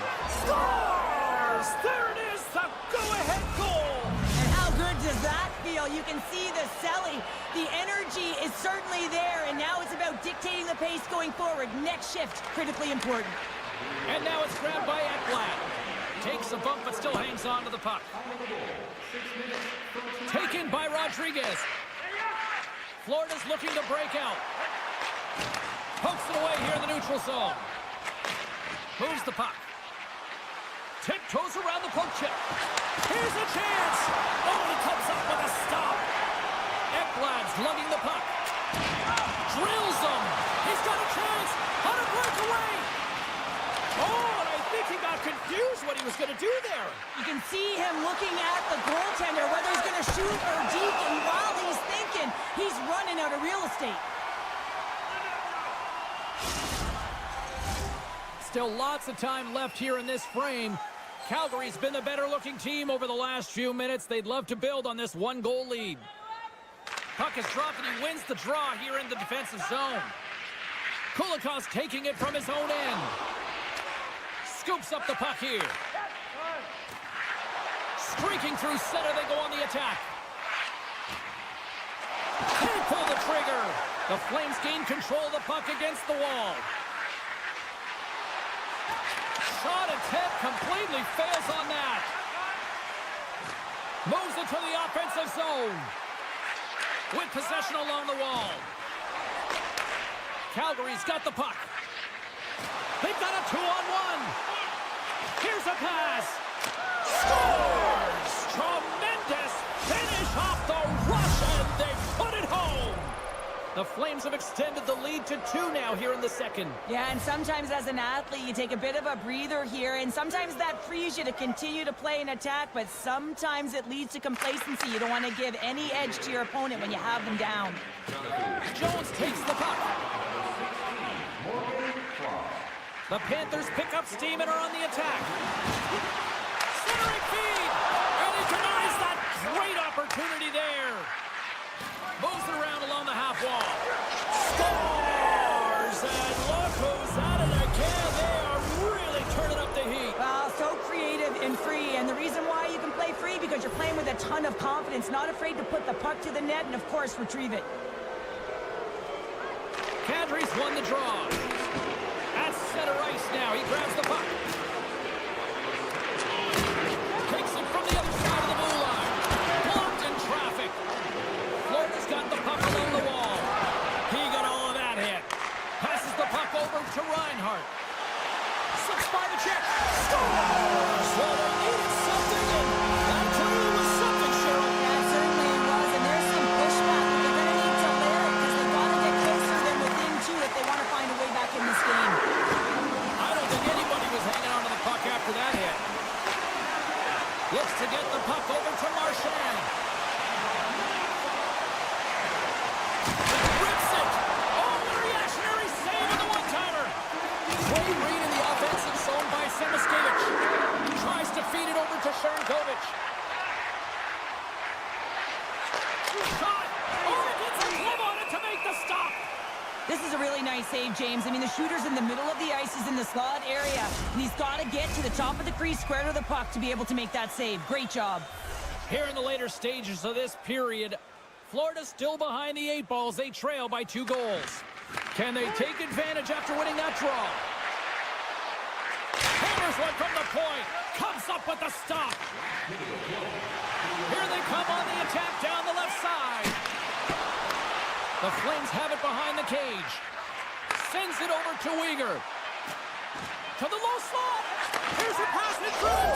Scores! There it is, the go-ahead goal. And how good does that feel? You can see the selling. The energy is certainly there, and now it's about dictating the pace going forward. Next shift, critically important. And now it's grabbed by Ekblad. Takes a bump, but still hangs on to the puck. Taken by Rodriguez. Florida's looking to break out. Pokes it away here in the neutral zone. Moves the puck. Tiptoes around the poke check. Here's a chance. Oh, he comes up with a stop. Ekblad's lugging the puck. Drills him. He's got a chance. On a breakaway. Oh, and I think he got confused what he was going to do there. You can see him looking at the goaltender, whether he's going to shoot or deke, and while he's thinking, he's running out of real estate. Still lots of time left here in this frame. Calgary's been the better-looking team over the last few minutes. They'd love to build on this 1-goal lead. Puck is dropped, and he wins the draw here in the defensive zone. Kulikov's taking it from his own end. Scoops up the puck here. Streaking through center, they go on the attack. Can't pull the trigger. The Flames gain control of the puck against the wall. Shot attempt completely fails on that. Moves it to the offensive zone. With possession along the wall. Calgary's got the puck. They've got a 2-on-1. Here's a pass. Scores! Tremendous finish off the rush, and they put it home. The Flames have extended the lead to 2 now here in the second. Yeah, and sometimes as an athlete, you take a bit of a breather here, and sometimes that frees you to continue to play and attack, but sometimes it leads to complacency. You don't want to give any edge to your opponent when you have them down. Jones takes the puck. The Panthers pick up steam and are on the attack. Centering feed! And he denies that great opportunity there. Moves it around along the half wall. Scores! And look who's at it again. They are really turning up the heat. Well, so creative and free, and the reason why you can play free because you're playing with a ton of confidence, not afraid to put the puck to the net and, of course, retrieve it. Kadri's won the draw. At center ice now. He grabs the puck. Takes it from the other side of the blue line. Blocked in traffic. Florida's got the puck along the wall. He got all of that hit. Passes the puck over to Reinhart. Slips by the check. Scores! Well, they needed something, and that too was something, Cheryl. Yeah, it certainly was, and there's some pushback, but they're going to need to layer it because This is a really nice save, James. I mean, the shooter's in the middle of the ice. He's in the slot area, and he's got to get to the top of the crease, square to the puck, to be able to make that save. Great job. Here in the later stages of this period, Florida's still behind the 8 balls. They trail by 2 goals. Can they take advantage after winning that draw? Hammers one from the point. Comes up with the stop. Here they come on the attack down the left side. The Flames have it behind the cage. Sends it over to Weegar. To the low slot. Here's a pass in front.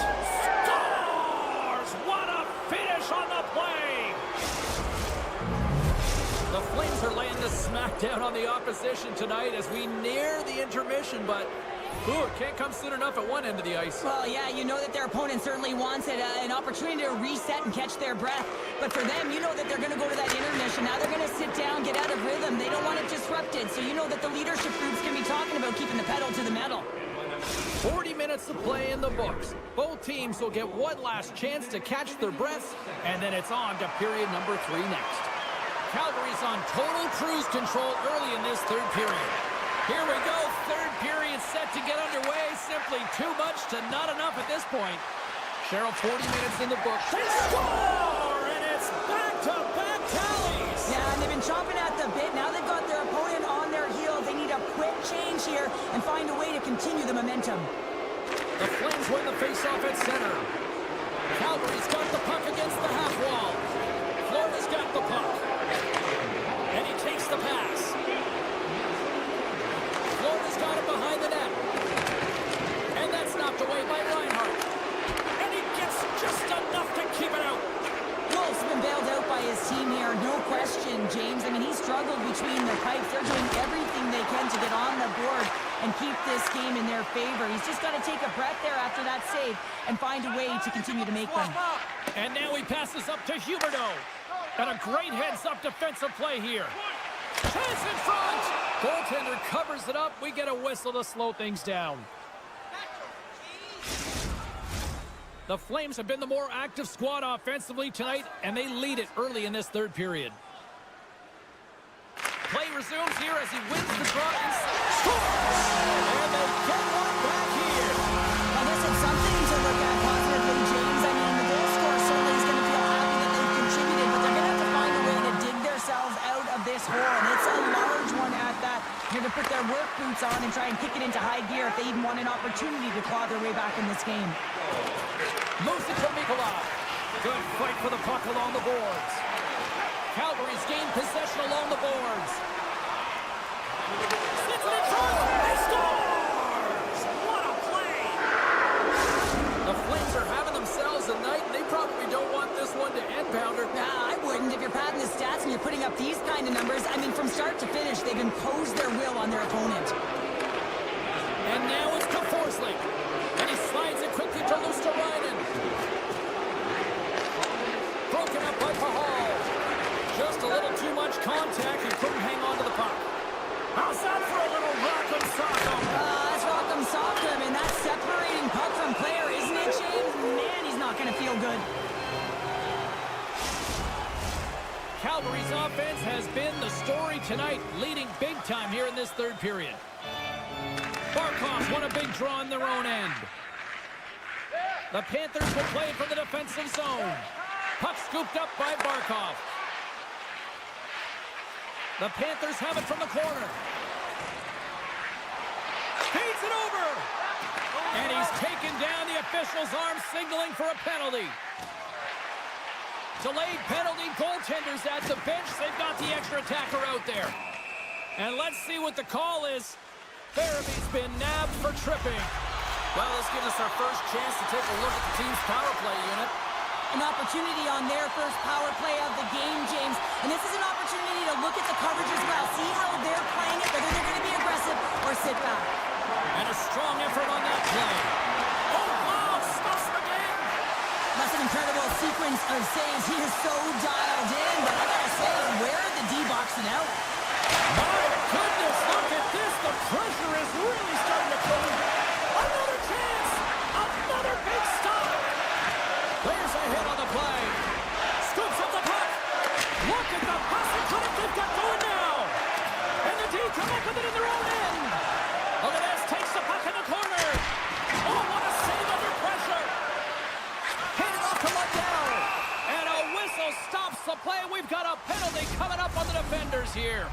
Scores! What a finish on the play! The Flames are laying the smackdown on the opposition tonight as we near the intermission, but it can't come soon enough at one end of the ice. Well, yeah, you know that their opponent certainly wants it, an opportunity to reset and catch their breath. But for them, you know that they're going to go to that intermission. Now they're going to sit down, get out of rhythm. They don't want it disrupted. So you know that the leadership groups can be talking about keeping the pedal to the metal. 40 minutes to play in the books. Both teams will get one last chance to catch their breaths, and then it's on to period number 3 next. Calgary's on total cruise control early in this third period. Here we go, third period set to get underway. Simply too much to not enough at this point. Cheryl, 40 minutes in the book. They score! And it's back-to-back tallies! Yeah, and they've been chomping at the bit. Now they've got their opponent on their heels. They need a quick change here and find a way to continue the momentum. The Flames win the face-off at center. Calgary's got the puck against the half wall. Florida's got the puck. And he takes the pass. Florida's got it behind the net. And that's knocked away by Reinhart. And he gets just enough to keep it out. Wolf's been bailed out by his team here, no question, James. I mean, he struggled between the pipes. They're doing everything they can to get on the board and keep this game in their favor. He's just got to take a breath there after that save and find a way to continue to make them. And now he passes up to Huberdeau. And a great heads-up defensive play here. Chance in front! Goaltender covers it up. We get a whistle to slow things down. The Flames have been the more active squad offensively tonight, and they lead it early in this third period. Play resumes here as he wins the draw and scores! And they get one back here. I guess it's something to look at positively, James. I mean, the goal scorer certainly is going to feel happy that they've contributed, but they're going to have to find a way to dig themselves out of this hole, and it's a large one at that. They're going to put their work boots on and try and kick it into high gear if they even want an opportunity to claw their way back in this game. Moves it to Nikolai. Good fight for the puck along the boards. Calgary's gained possession along the boards. Slips it in front. He scores! What a play! The Flames are having themselves a night. They probably don't want this one to end, Pounder. Nah, I wouldn't. If you're padding the stats and you're putting up these kind of numbers, I mean, from start to finish, they've imposed their will on their opponent. And now it's to Forsling. And he slides it quickly to Luosterainen. Broken up by Pahal. Just a little too much contact. He couldn't hang on to the puck. How's that for a little rock'em sock'em? That's rock'em sock'em, and that's separating puck from player, isn't it, James? Man, he's not going to feel good. Calgary's offense has been the story tonight, leading big time here in this third period. Barkov won a big draw in their own end. The Panthers will play from the defensive zone. Puck scooped up by Barkov. The Panthers have it from the corner. Feeds it over. And he's taken down. The official's arm signaling for a penalty. Delayed penalty. Goaltenders at the bench. They've got the extra attacker out there. And let's see what the call is. Farabee's been nabbed for tripping. Well, this gives us our first chance to take a look at the team's power play unit. An opportunity on their first power play of the game, James. And this is an opportunity to look at the coverage as well. See how they're playing it, whether they're going to be aggressive or sit back. And a strong effort on that play. Oh, wow, stuffs the game. That's an incredible sequence of saves. He is so dialed in, but I got to say, where are the D-boxing out? My goodness, look at this. The pressure is really starting to come. Another chance. Another big stop. Players ahead on the play. Scoops up the puck. Look at the pass and cut it. They've got going now. And up with it in their own end. Look at this, takes the puck in the corner. Oh, what a save under pressure. Handed off to Lundell. And a whistle stops the play. We've got a penalty coming up on the defenders here.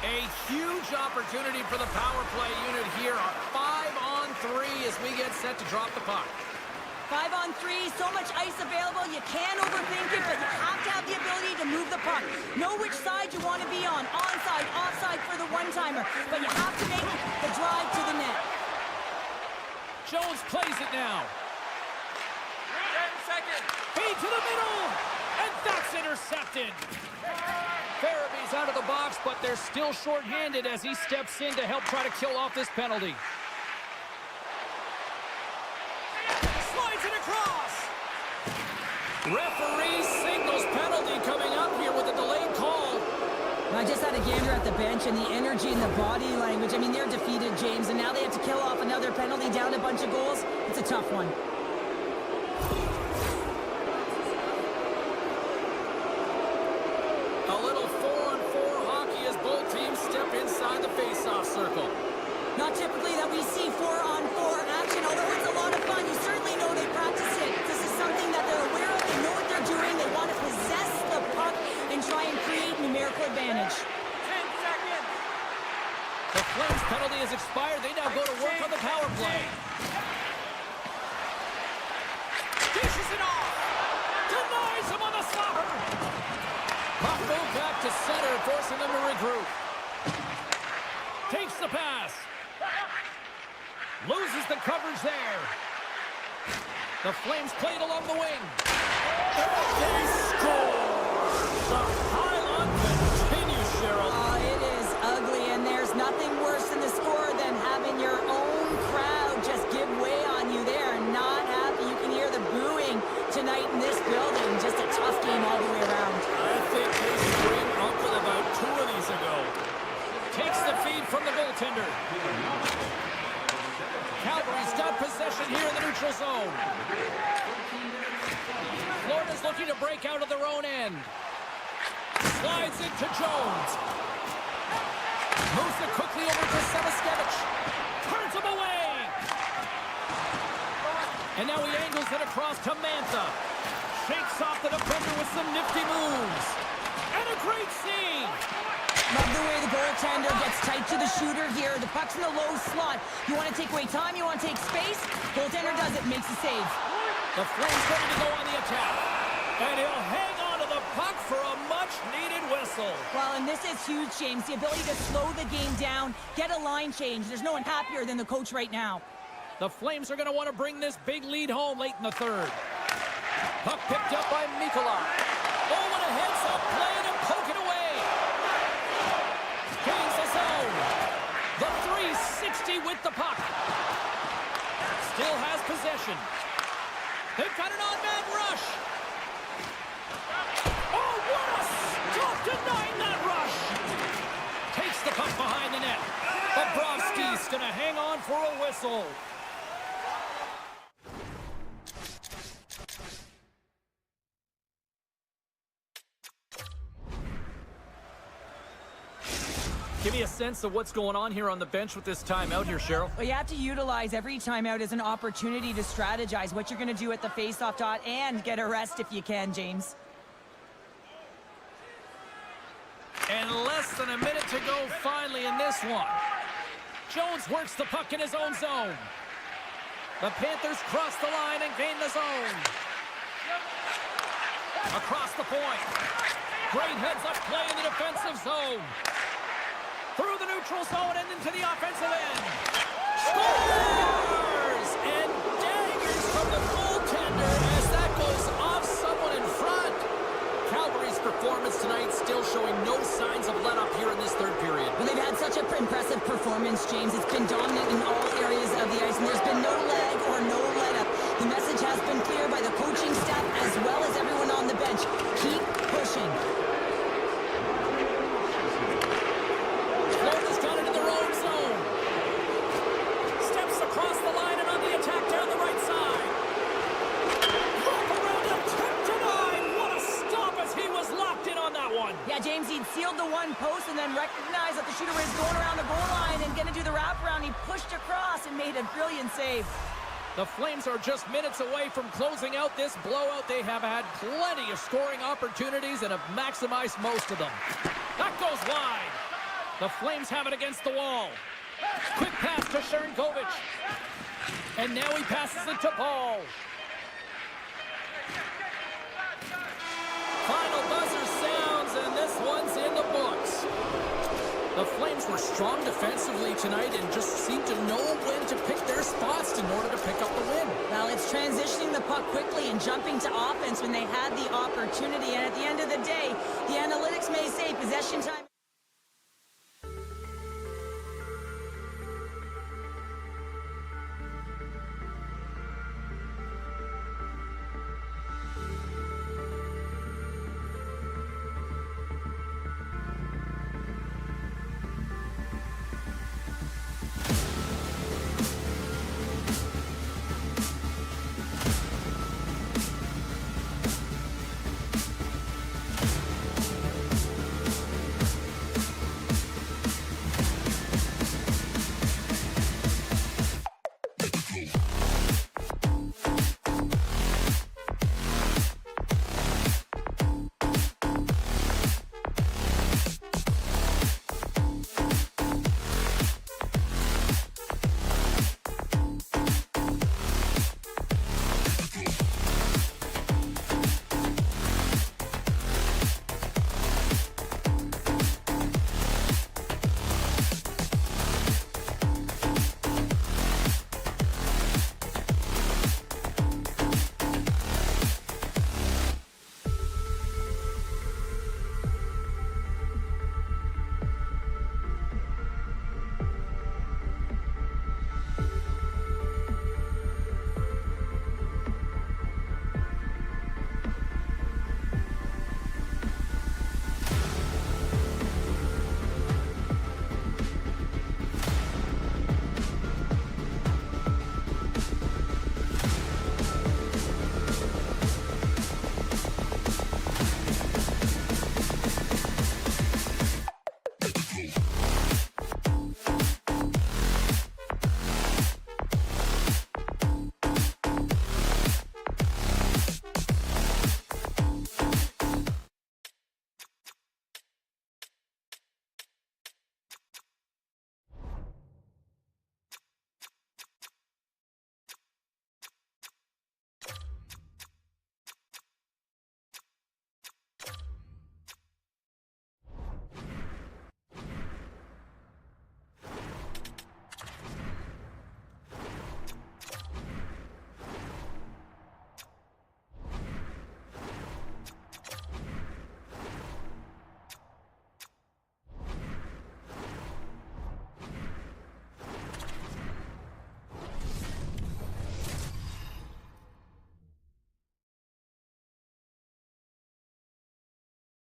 A huge opportunity for the power play unit here. 5-on-3 as we get set to drop the puck. 5-on-3, so much ice available, you can't overthink it, but you have to have the ability to move the puck. Know which side you want to be on, onside, offside for the one-timer, but you have to make the drive to the net. Jones plays it now. 10 seconds. Feed to the middle, and that's intercepted. Farabee's out of the box, but they're still shorthanded as he steps in to help try to kill off this penalty. Slides it across. Referee signals penalty coming up here with a delayed call. I just had a gander at the bench, and the energy and the body language, I mean, they're defeated, James, and now they have to kill off another penalty, down a bunch of goals. It's a tough one. A little 4-on-4 hockey as both teams step inside the face-off circle. Not typically that we see 4-on-4 action, although it's a lot of fun. You certainly know they practice it. This is something that they're aware of. They know what they're doing. They want to possess the puck and try and create numerical advantage. 10 seconds. The Flames penalty has expired. They now go to work on the power play. Dishes it off. Denies him on the slaughter. Puck moved back to center, forcing them to regroup. Takes the pass. Loses the coverage there. The Flames played along the wing. They score! The pylon continues, Cheryl. It is ugly, and there's nothing worse in the score than having your own crowd just give way on you. They are not happy. You can hear the booing tonight in this building. Just a tough game all the way around. I think they screamed uncle about 2 of these ago. Takes the feed from the goaltender. Calgary's got possession here in the neutral zone. Florida's looking to break out of their own end. Slides it to Jones. Moves it quickly over to Sevaskevich. Turns him away. And now he angles it across to Mantha. Shakes off the defender with some nifty moves. And a great save. Love the way the goaltender gets tight to the shooter here. The puck's in the low slot. You want to take away time, you want to take space. Goaltender does it, makes the save. The Flames ready to go on the attack. And he'll hang on to the puck for a much-needed whistle. Well, and this is huge, James. The ability to slow the game down, get a line change. There's no one happier than the coach right now. The Flames are going to want to bring this big lead home late in the third. Puck picked up by Mikola. Oh, what a heads-up play and poke it away. Gains the zone. The 360 with the puck. Still has possession. They've got an on-man rush. Oh, what a stop denying that rush. Takes the puck behind the net. Bobrovsky's going to hang on for a whistle. Give me a sense of what's going on here on the bench with this timeout here, Cheryl. Well, you have to utilize every timeout as an opportunity to strategize what you're going to do at the face-off dot and get a rest if you can, James. And less than a minute to go finally in this one. Jones works the puck in his own zone. The Panthers cross the line and gain the zone. Across the point. Great heads-up play in the defensive zone. Through the neutral zone and into the offensive end. Scores! And daggers from the goaltender as that goes off someone in front. Calgary's performance tonight still showing no signs of let-up here in this third period. Well, they've had such an impressive performance, James. It's been dominant in all areas of the ice, and there's been no lag or no let-up. The message has been clear by the coaching staff as well as everyone on the bench. Keep pushing. Florida's got it in their own zone. Steps across the line and on the attack down the right side. Wrap around a tip denied. What a stop as he was locked in on that one. Yeah, James, he'd sealed the one post and then recognized that the shooter was going around the he pushed across and made a brilliant save. The Flames are just minutes away from closing out this blowout. They have had plenty of scoring opportunities and have maximized most of them. That goes wide. The Flames have it against the wall. Quick pass to Sharangovich. And now he passes it to Paul. Final buzzer sounds, and this one's in the books. The Flames were strong defensively tonight and just seemed to know when to pick their spots in order to pick up the win. Well, it's transitioning the puck quickly and jumping to offense when they had the opportunity. And at the end of the day, the analytics may say possession time.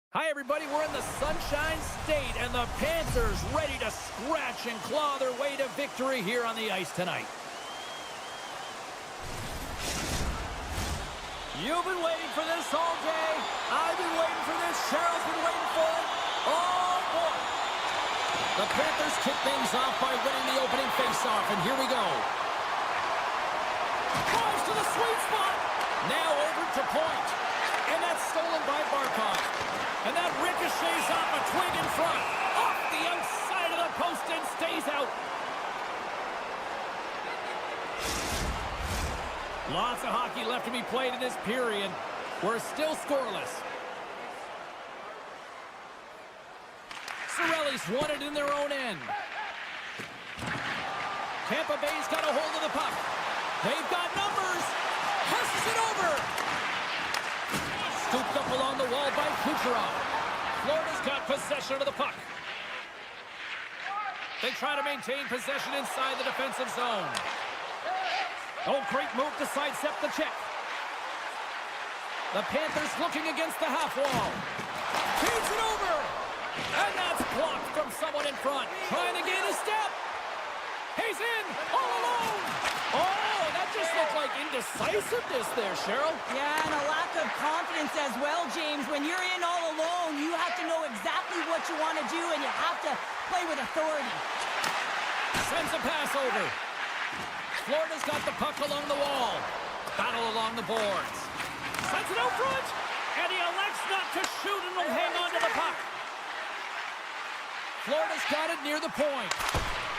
Hi, everybody. We're in the Sunshine State, and the Panthers ready to scratch and claw their way to victory here on the ice tonight. You've been waiting for this all day. I've been waiting for this. Cheryl's been waiting for it. Oh, boy. The Panthers kick things off by winning the opening faceoff, and here we go. Drives to the sweet spot. Now over to point. And that's stolen by Barkov. And that ricochets off a twig in front. Off the outside of the post and stays out. Lots of hockey left to be played in this period. We're still scoreless. Cirelli's won it in their own end. Tampa Bay's got a hold of the puck. They've got numbers. Passes it over. Scooped up along the wall by Kucherov. Florida's got possession of the puck. They try to maintain possession inside the defensive zone. Oh, great move to sidestep the check. The Panthers looking against the half wall. Feeds it over. And that's blocked from someone in front. Trying to gain a step. He's in all alone. Oh, that just looked like indecisiveness there, Cheryl. Yeah, and a lack of confidence as well, James. When you're in all alone, you have to know exactly what you want to do, and you have to play with authority. Sends a pass over. Florida's got the puck along the wall. Battle along the boards. Sends it out front. And he elects not to shoot and will hang on to the puck. Florida's got it near the point.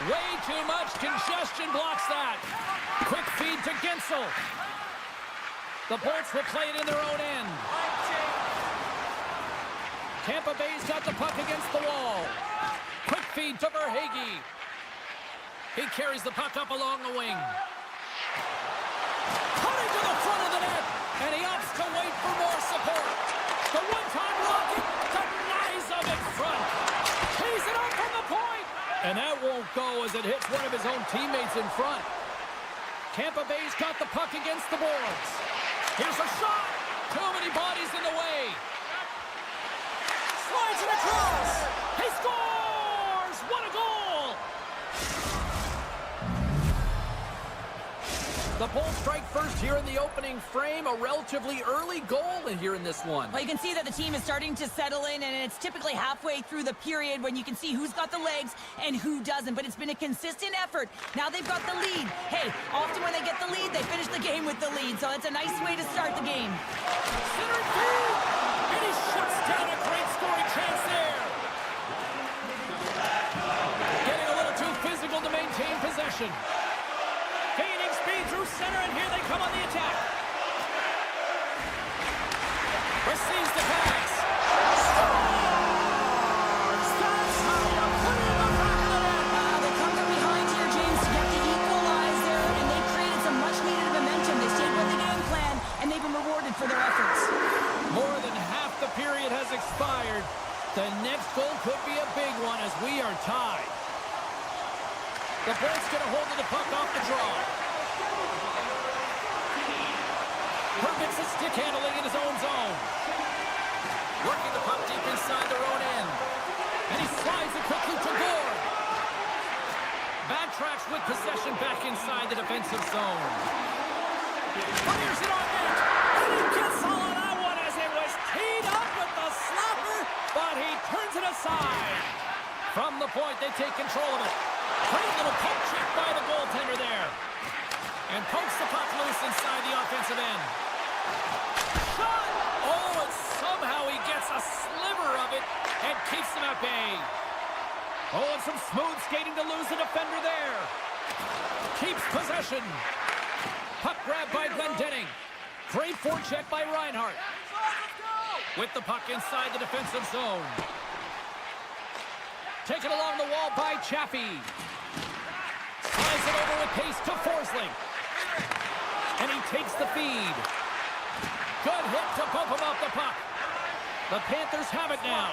Way too much congestion blocks that. Quick feed to Gensel. The Bolts will play it in their own end. Tampa Bay's got the puck against the wall. Quick feed to Verhaeghe. He carries the puck up along the wing. Cutting to the front of the net. And he opts to wait for more support. The one-time rocket denies him in front. Tees it up from the point. And that won't go as it hits one of his own teammates in front. Tampa Bay's got the puck against the boards. Here's a shot. Too many bodies in the way. Slides it across. He scores. What a goal. The Bulls strike first here in the opening frame. A relatively early goal here in this one. Well, you can see that the team is starting to settle in, and it's typically halfway through the period when you can see who's got the legs and who doesn't. But it's been a consistent effort. Now they've got the lead. Hey, often when they get the lead, they finish the game with the lead. So it's a nice way to start the game. Center field. And he shuts down a great scoring chance there. Getting a little too physical to maintain possession. Gaining speed through center, and here they come on the attack. Receives the pass. Scores! That's how you put it in the back of the net. They come from behind here, James, to get the equalizer, and they created some much-needed momentum. They stayed with the game plan, and they've been rewarded for their efforts. More than half the period has expired. The next goal could be a big one as we are tied. The Bolts get a hold of the puck off the draw. Permits a stick handling in his own zone. Working the puck deep inside their own end. And he slides it quickly to Gord. Backtracks with possession back inside the defensive zone. Fires it on net. And he gets all of that one as it was teed up with the slapper, but he turns it aside. From the point, they take control of it. Great little poke check by the goaltender there. And pokes the puck loose inside the offensive end. Shot! Oh, and somehow he gets a sliver of it and keeps them at bay. Oh, and some smooth skating to lose the defender there. Keeps possession. Puck grab by Glendening. Great forecheck by Reinhart. With the puck inside the defensive zone. Taken along the wall by Chaffee. Slides it over with pace to Forsling. And he takes the feed. Good hit to bump him off the puck. The Panthers have it now.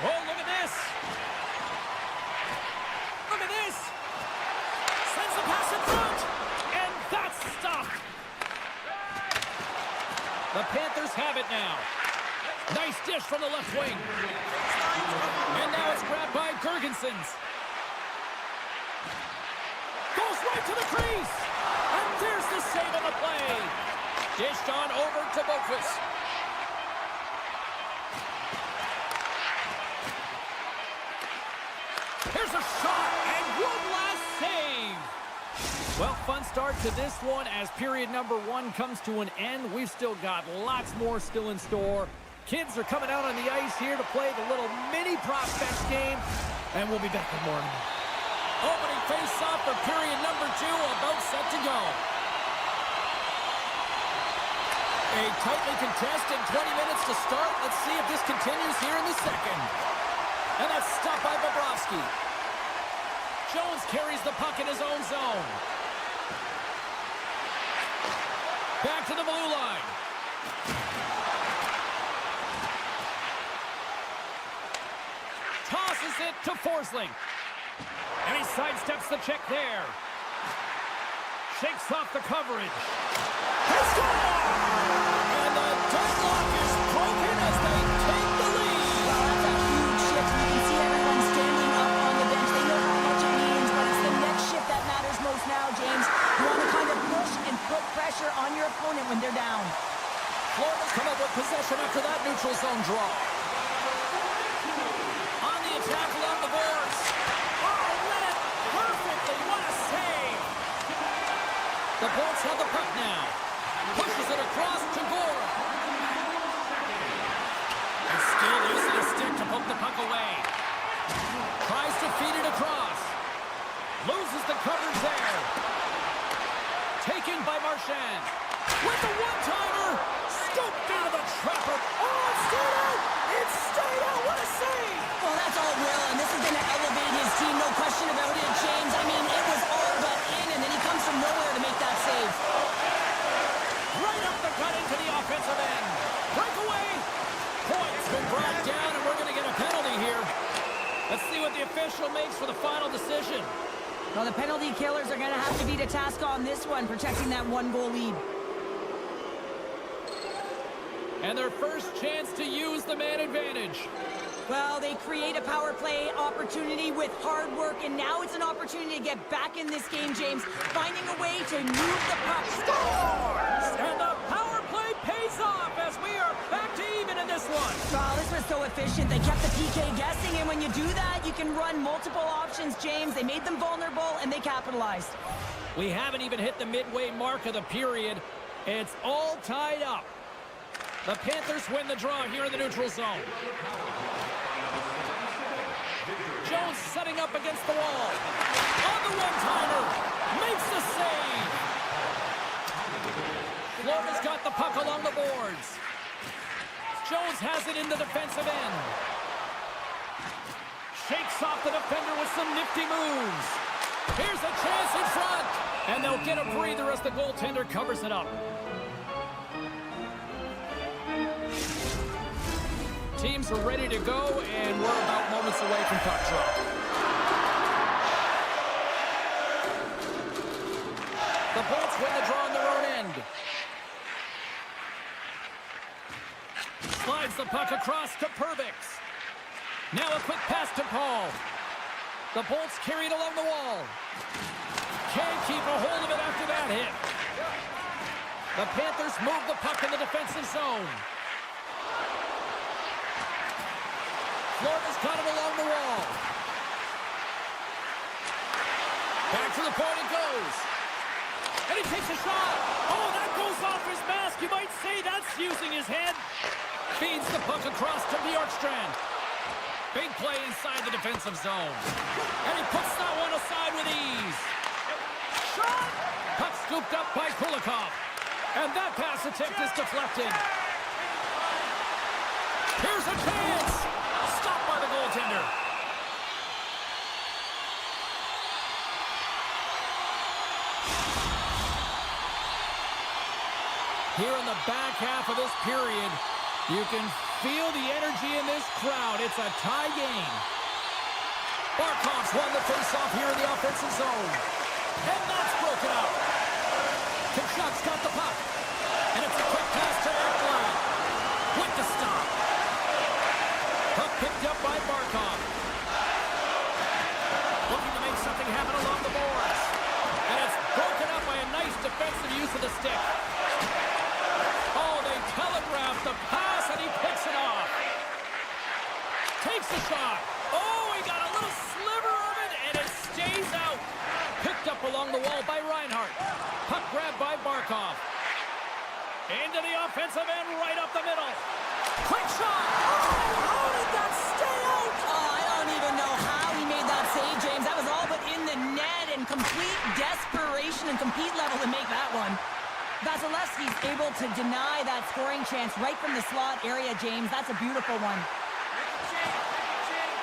Oh, look at this. Look at this. Sends the pass in front. And that's stopped. The Panthers have it now. Nice dish from the left wing. And now it's grabbed by Gergensons. Goes right to the crease. And there's the save on the play. Dished on over to Boqvist. Here's a shot and one last save. Well, fun start to this one as period number one comes to an end. We've still got lots more still in store. Kids are coming out on the ice here to play the little mini prop fest game, and we'll be back with more. Opening face-off for period number two, about set to go. A tightly contested 20 minutes to start. Let's see if this continues here in the second. And that's stopped by Bobrovsky. Jones carries the puck in his own zone. Back to the blue line. Tosses it to Forsling. And he sidesteps the check there. Shakes off the coverage. He scores! And the deadlock is broken as they take the lead. Well, that's a huge shift. You can see everyone standing up on the bench. They know how much it means, but it's the next shift that matters most now, James. You want to kind of push and put pressure on your opponent when they're down. Florida's come up with possession after that neutral zone draw. On the attack along the board. by Marchand. With the one-timer, scooped into the trapper. Oh, it stayed out! It stayed out! What a save! Well, that's all Will, and this is going to elevate his team, no question about it, James. I mean, it was all but in, and then he comes from nowhere to make that save. Right up the gut into the offensive end. Breakaway. Point's been brought down, and we're going to get a penalty here. Let's see what the official makes for the final decision. Well, the penalty killers are going to have to be to task on this one, protecting that one-goal lead. And their first chance to use the man advantage. Well, they create a power play opportunity with hard work, and now it's an opportunity to get back in this game, James, finding a way to move the puck. Scores! And the power play pays off as we are back to even in this one. Wow, this was so efficient. They kept the PK guessing, and when you do that, you can run multiple options, James. They made them vulnerable, and they capitalized. We haven't even hit the midway mark of the period. It's all tied up. The Panthers win the draw here in the neutral zone. Jones setting up against the wall. On the one-timer. Makes the save. Florida's got the puck along the boards. Jones has it in the defensive end. Shakes off the defender with some nifty moves. Here's a chance in front. And they'll get a breather as the goaltender covers it up. Teams are ready to go, and we're about moments away from puck drop. The Bolts win the draw on their own end. Slides the puck across to Pervix. Now a quick pass to Paul. The Bolts carry it along the wall. Can't keep a hold of it after that hit. The Panthers move the puck in the defensive zone. Florida's got it along the wall. Back to the point it goes. And he takes a shot. Oh, that goes off his mask. You might say that's using his head. Feeds the puck across to Bjorkstrand. Big play inside the defensive zone. And he puts that one aside with ease. Shot! Puck scooped up by Kulikov. And that pass attempt is deflected. Here's a chance. Stopped by the goaltender. Here in the back half of this period, you can feel the energy in this crowd. It's a tie game. Barkov's won the faceoff here in the offensive zone. And that's broken up. Kachuk's got the puck. And it's a quick pass to Ekblad. With the stop. Puck picked up by Barkov. Looking to make something happen along the boards. And it's broken up by a nice defensive use of the stick. Oh, they telegraphed the pass, and he picks it off. Takes the shot. Oh, he got a little sliver of it, and it stays out. Picked up along the wall by Reinhart. Puck grabbed by Barkov. Into the offensive end, right up the middle. Quick shot. Oh, how did that stay out? Oh, I don't even know how he made that save, James. That was all but in the net, and complete desperation and complete level to make that one. Vasilevsky's able to deny that scoring chance right from the slot area, James. That's a beautiful one.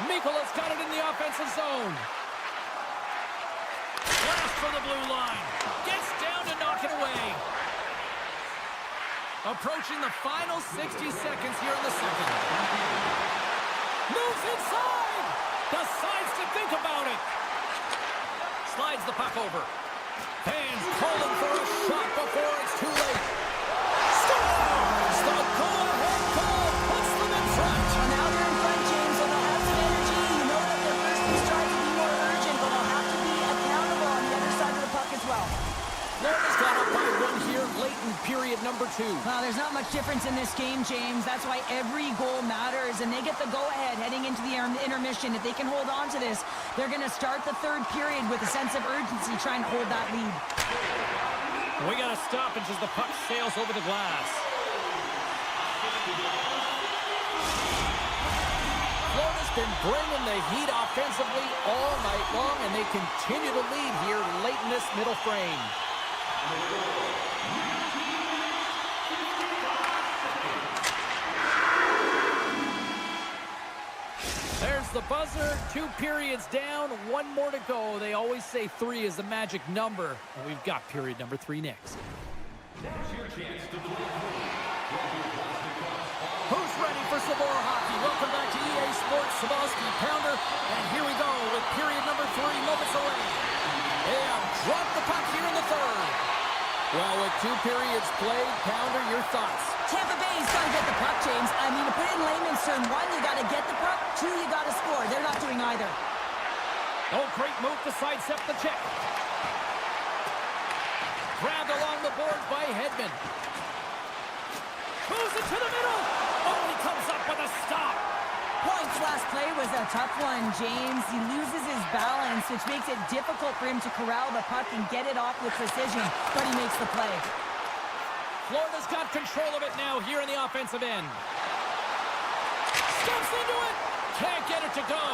Mikola's got it in the offensive zone. Blast for the blue line. Gets down to knock it away. Approaching the final 60 seconds here in the second. Moves inside. Decides to think about it. Slides the puck over. Fans calling for a shot before it's too late. Scores! The go-ahead goal puts them in front. Well, now they're in front, James, so they'll have some energy. You know that their first two strikes will be more urgent, but they'll have to be accountable on the other side of the puck as well. Florida's got up by one here late in period number 2. Well, there's not much difference in this game, James. That's why every goal matters, and they get the go-ahead heading into the intermission. If they can hold on to this, they're going to start the third period with a sense of urgency, trying to hold that lead. We got a stoppage as the puck sails over the glass. Florida's been bringing the heat offensively all night long, and they continue to lead here late in this middle frame. There's the buzzer. 2 periods down, 1 more to go. They always say 3 is the magic number, and we've got period number 3 next. Who's ready for some more hockey? Welcome back to EA Sports. Sabalski, Pounder, and here we go with period number 3 moments away. They have dropped the puck here in the third. Well, with 2 periods played, Pounder, your thoughts? Tampa Bay's got to get the puck, James. I mean, to put it in layman's term, 1, you got to get the puck. 2, you got to score. They're not doing either. Oh, great move to sidestep the check. Grabbed along the boards by Hedman. Moves it to the middle. Oh, he comes up with a stop. Point's last play was a tough one, James. He loses his balance, which makes it difficult for him to corral the puck and get it off with precision, but he makes the play. Florida's got control of it now here in the offensive end. Steps into it. Can't get it to go.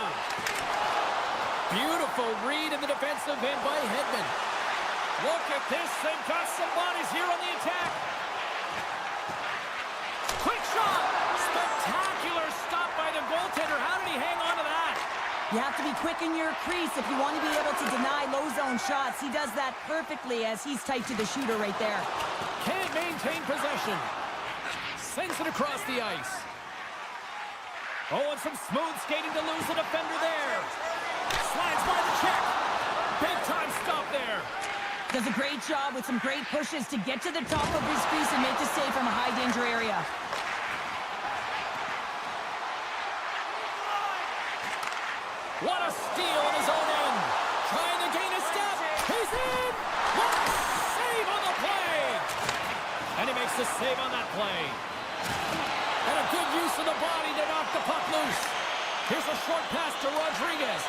Beautiful read in the defensive end by Hedman. Look at this. They've got some bodies here on the attack. Quick shot. Spectacular stop by the goaltender. How did he hang on to that? You have to be quick in your crease if you want to be able to deny low zone shots. He does that perfectly as he's tight to the shooter right there. Can't maintain possession. Sends it across the ice. Oh, and some smooth skating to lose the defender there. Slides by the check. Big time stop there. Does a great job with some great pushes to get to the top of his crease and make the save from a high danger area. What a steal in his own end. Trying to gain a step. He's in. What a save on the play. And he makes the save on that play. And a good use of the body to knock the puck loose. Here's a short pass to Rodriguez.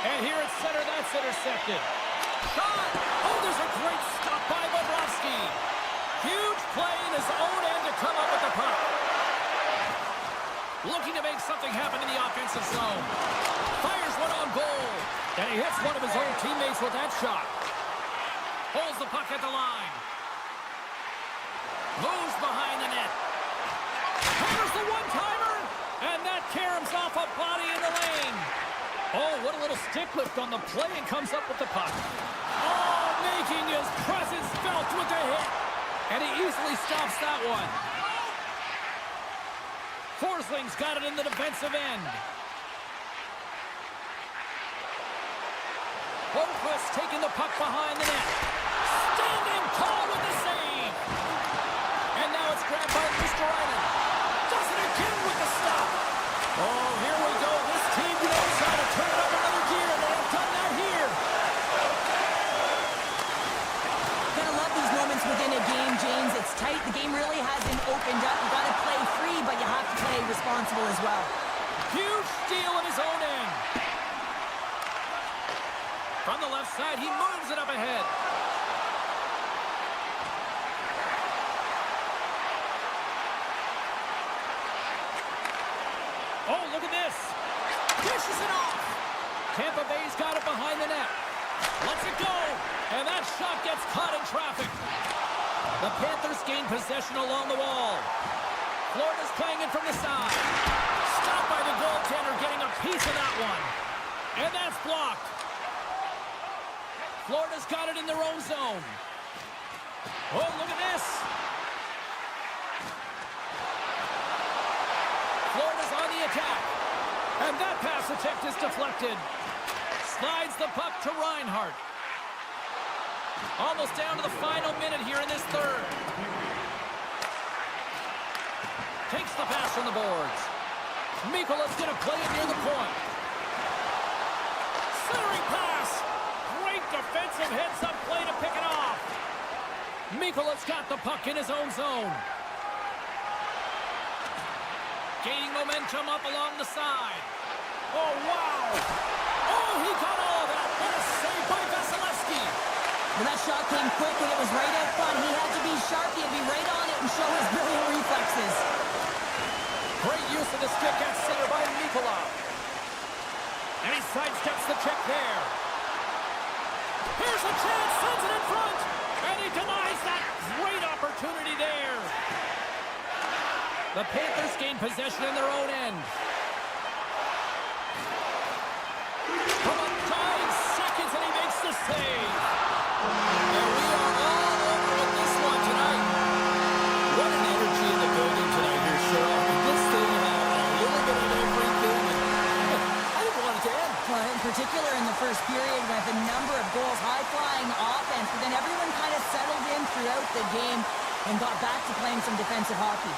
And here at center, that's intercepted. Shot. Oh, there's a great stop by Bobrovsky. Huge play in his own end to come up with the puck. Looking to make something happen in the offensive zone. Fires one on goal. And he hits one of his own teammates with that shot. Holds the puck at the line. Moves behind the net. Hammers the one-timer. And that caroms off a body in the lane. Oh, what a little stick lift on the play and comes up with the puck. Oh, making his presence felt with the hit. And he easily stops that one. Forsling's got it in the defensive end. Boquist taking the puck behind the net. Standing tall with the save. And now it's grabbed by Mr. Island. Does it again with the stop. Oh, here we go. This team knows how to turn up another gear. They have done that here. Gotta love these moments within a game, James. It's tight. The game really hasn't opened up. You gotta play free, but you have to play responsible as well. Huge steal in his own end. From the left side, he moves it up ahead. Oh, look at this. Dishes it off. Tampa Bay's got it behind the net. Lets it go. And that shot gets caught in traffic. The Panthers gain possession along the wall. Florida's playing it from the side. Stopped by the goaltender, getting a piece of that one. And that's blocked. Florida's got it in their own zone. Oh, look at this. Florida's on the attack. And that pass attempt is deflected. Slides the puck to Reinhart. Almost down to the final minute here in this third. Takes the pass from the boards. Mikola's going to play it near the point. Centering pass. Great defensive heads-up play to pick it off. Mikola's got the puck in his own zone. Gaining momentum up along the side. Oh, wow. Oh, he got all of that. What a save by Vasilevsky. Well, that shot came quick and it was right out front. He had to be sharp. He had to be right on it and show his brilliant reflexes. Great use of the stick at center by Mikola. And he sidesteps the check there. Here's a chance, sends it in front, and he denies opportunity there. The Panthers gain possession in their own end. From up 5 seconds, and he makes the save. And we are all over with this one tonight. What an energy in the building tonight here, Cheryl. This thing had a little bit of everything. I didn't want it to end. Well, in particular in the first period with a number of goals, high-flying offense, but then everyone kind of settled in throughout the game and got back to playing some defensive hockey.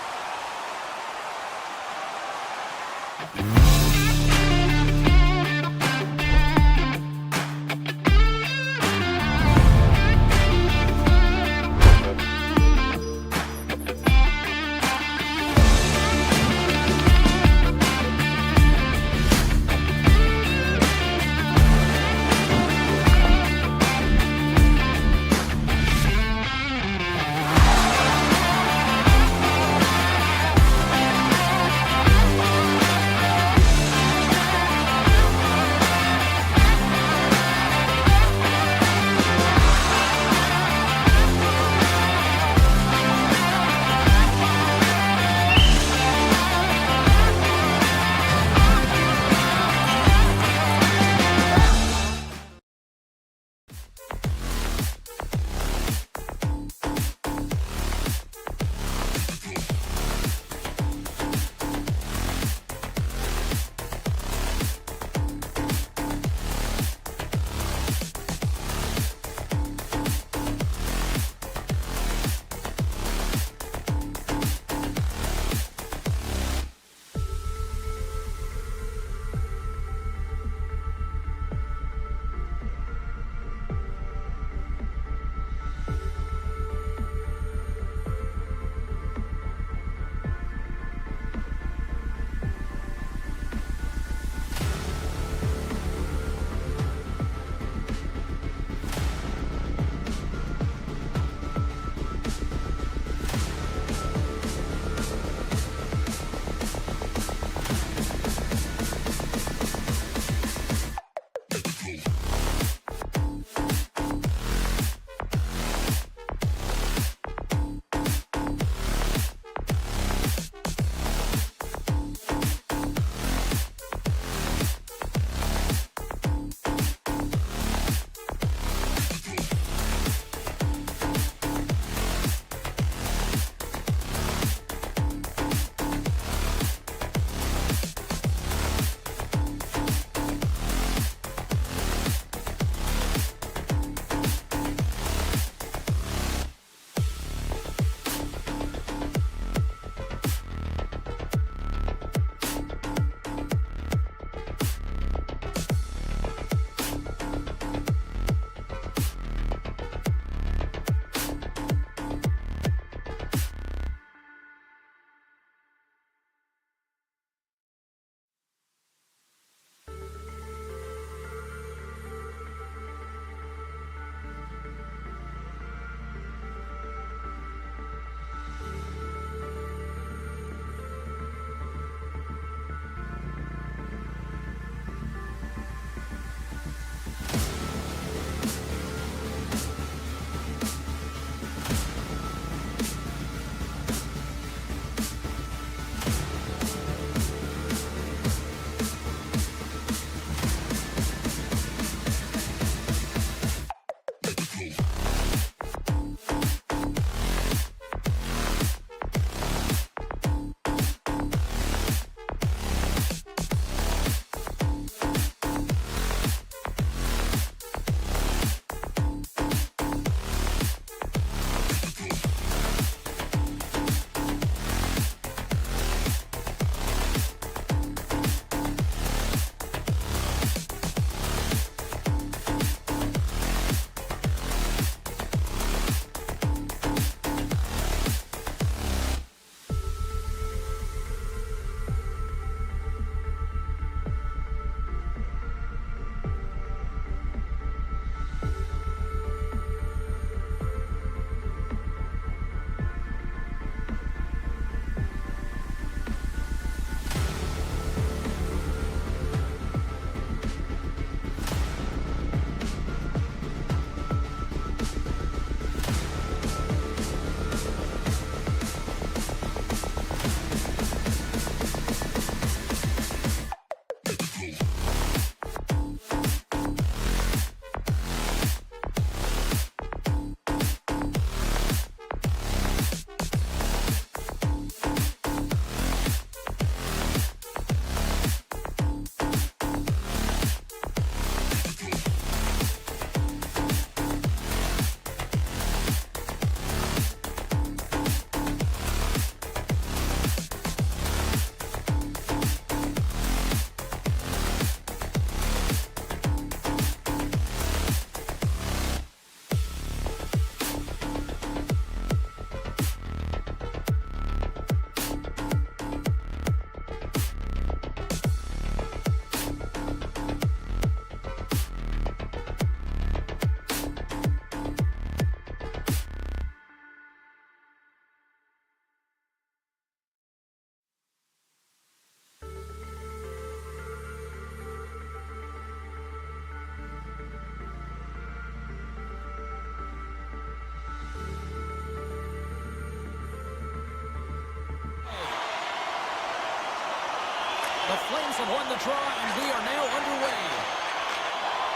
Flames have won the draw, and we are now underway.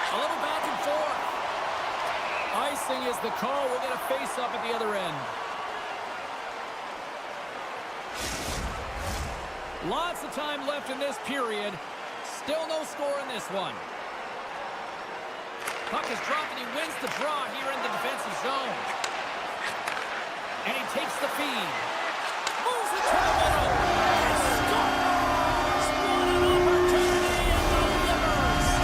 A little back and forth. Icing is the call. We'll get a face-up at the other end. Lots of time left in this period. Still no score in this one. Puck is dropped, and he wins the draw here in the defensive zone. And he takes the feed. Moves it to the middle. And scores! What an opportunity and delivers!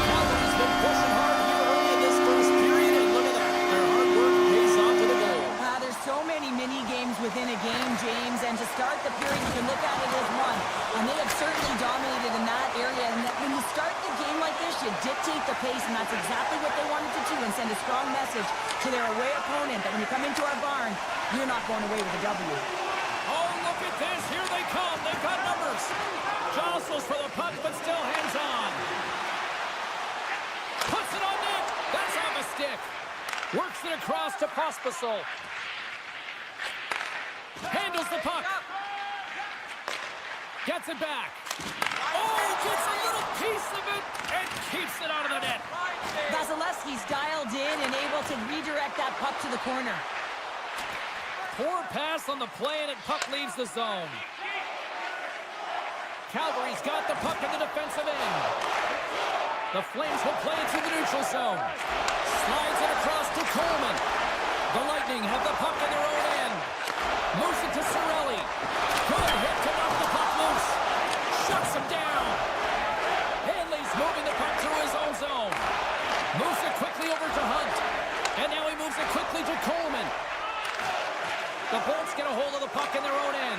Calgary's been pushing hard here early in this first period, and look at that. Their hard work pays off to the goal. There's so many mini games within a game, James, and to start the period, you can look at it as one. And they have certainly dominated in that area. And when you start the game like this, you dictate the pace, and that's exactly what they wanted to do, and send a strong message to their away opponent that when you come into our barn, you're not going away with a W. Oh, look at this. Here they come. They've got numbers. Jostles for the puck, but still hands on. Puts it on net. That's off a stick. Works it across to Pospisil. Handles the puck. Gets it back. Oh, gets a little piece of it and keeps it out of the net. Vasilevsky's dialed in and able to redirect that puck to the corner. Poor pass on the play, and puck leaves the zone. Calgary's got the puck in the defensive end. The Flames will play it to the neutral zone. Slides it across to Coleman. The Lightning have the puck in their own end. Moves it to Cirelli. Good hit to knock the puck loose. Shuts him down. Hanley's moving the puck through his own zone. Moves it quickly over to Hunt. And now he moves it quickly to Coleman. The Bolts get a hold of the puck in their own end.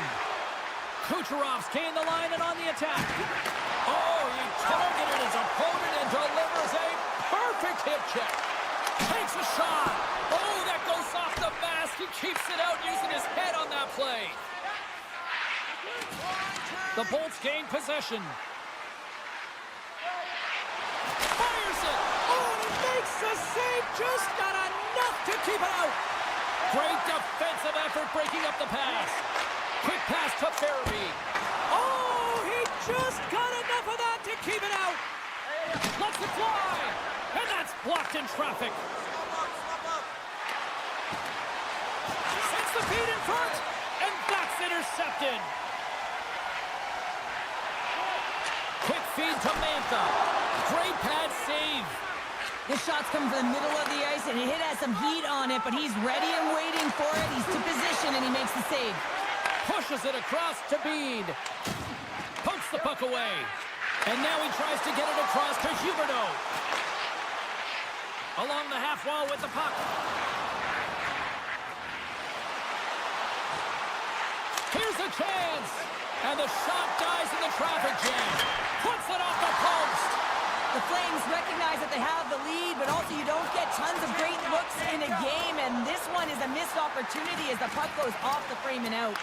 Kucherov's gained the line and on the attack. Oh, he targeted his opponent and delivers a perfect hip check. Takes a shot. Oh, that goes off the mask. He keeps it out using his head on that play. The Bolts gain possession. Fires it. Oh, and he makes the save. Just got enough to keep it out. Great defensive effort breaking up the pass. Quick pass to Farabee. Oh, he just got enough of that to keep it out. Lets it fly. And that's blocked in traffic. Sends the feed in front. And that's intercepted. Quick feed to Mantha. Great pad save. This shot's coming from the middle of the ice, and it has some heat on it, but he's ready and waiting for it. He's to position, and he makes the save. Pushes it across to Bede. Pokes the puck away. And now he tries to get it across to Huberdeau. Along the half wall with the puck. Here's a chance. And the shot dies in the traffic jam. Puts it off the post. The Flames recognize that they have the lead, but also you don't get tons of great looks in a game, and this one is a missed opportunity as the puck goes off the frame and out.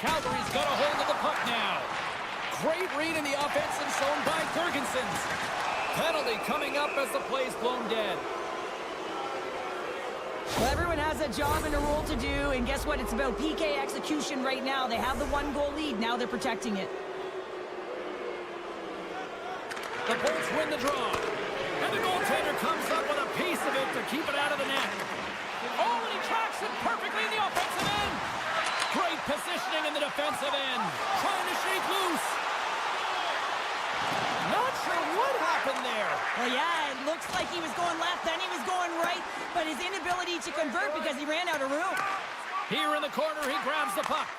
Calgary's got a hold of the puck now. Great read in the offensive zone by Jurgensen's. Penalty coming up as the play's blown dead. Well, everyone has a job and a role to do, and guess what? It's about PK execution right now. They have the one-goal lead. Now they're protecting it. The Bolts win the draw. And the goaltender comes up with a piece of it to keep it out of the net. Oh, and he tracks it perfectly in the offensive end. Great positioning in the defensive end. Trying to shake loose. Not sure what happened there. Well, yeah, it looks like he was going left, then he was going right, but his inability to convert because he ran out of room. Here in the corner, he grabs the puck.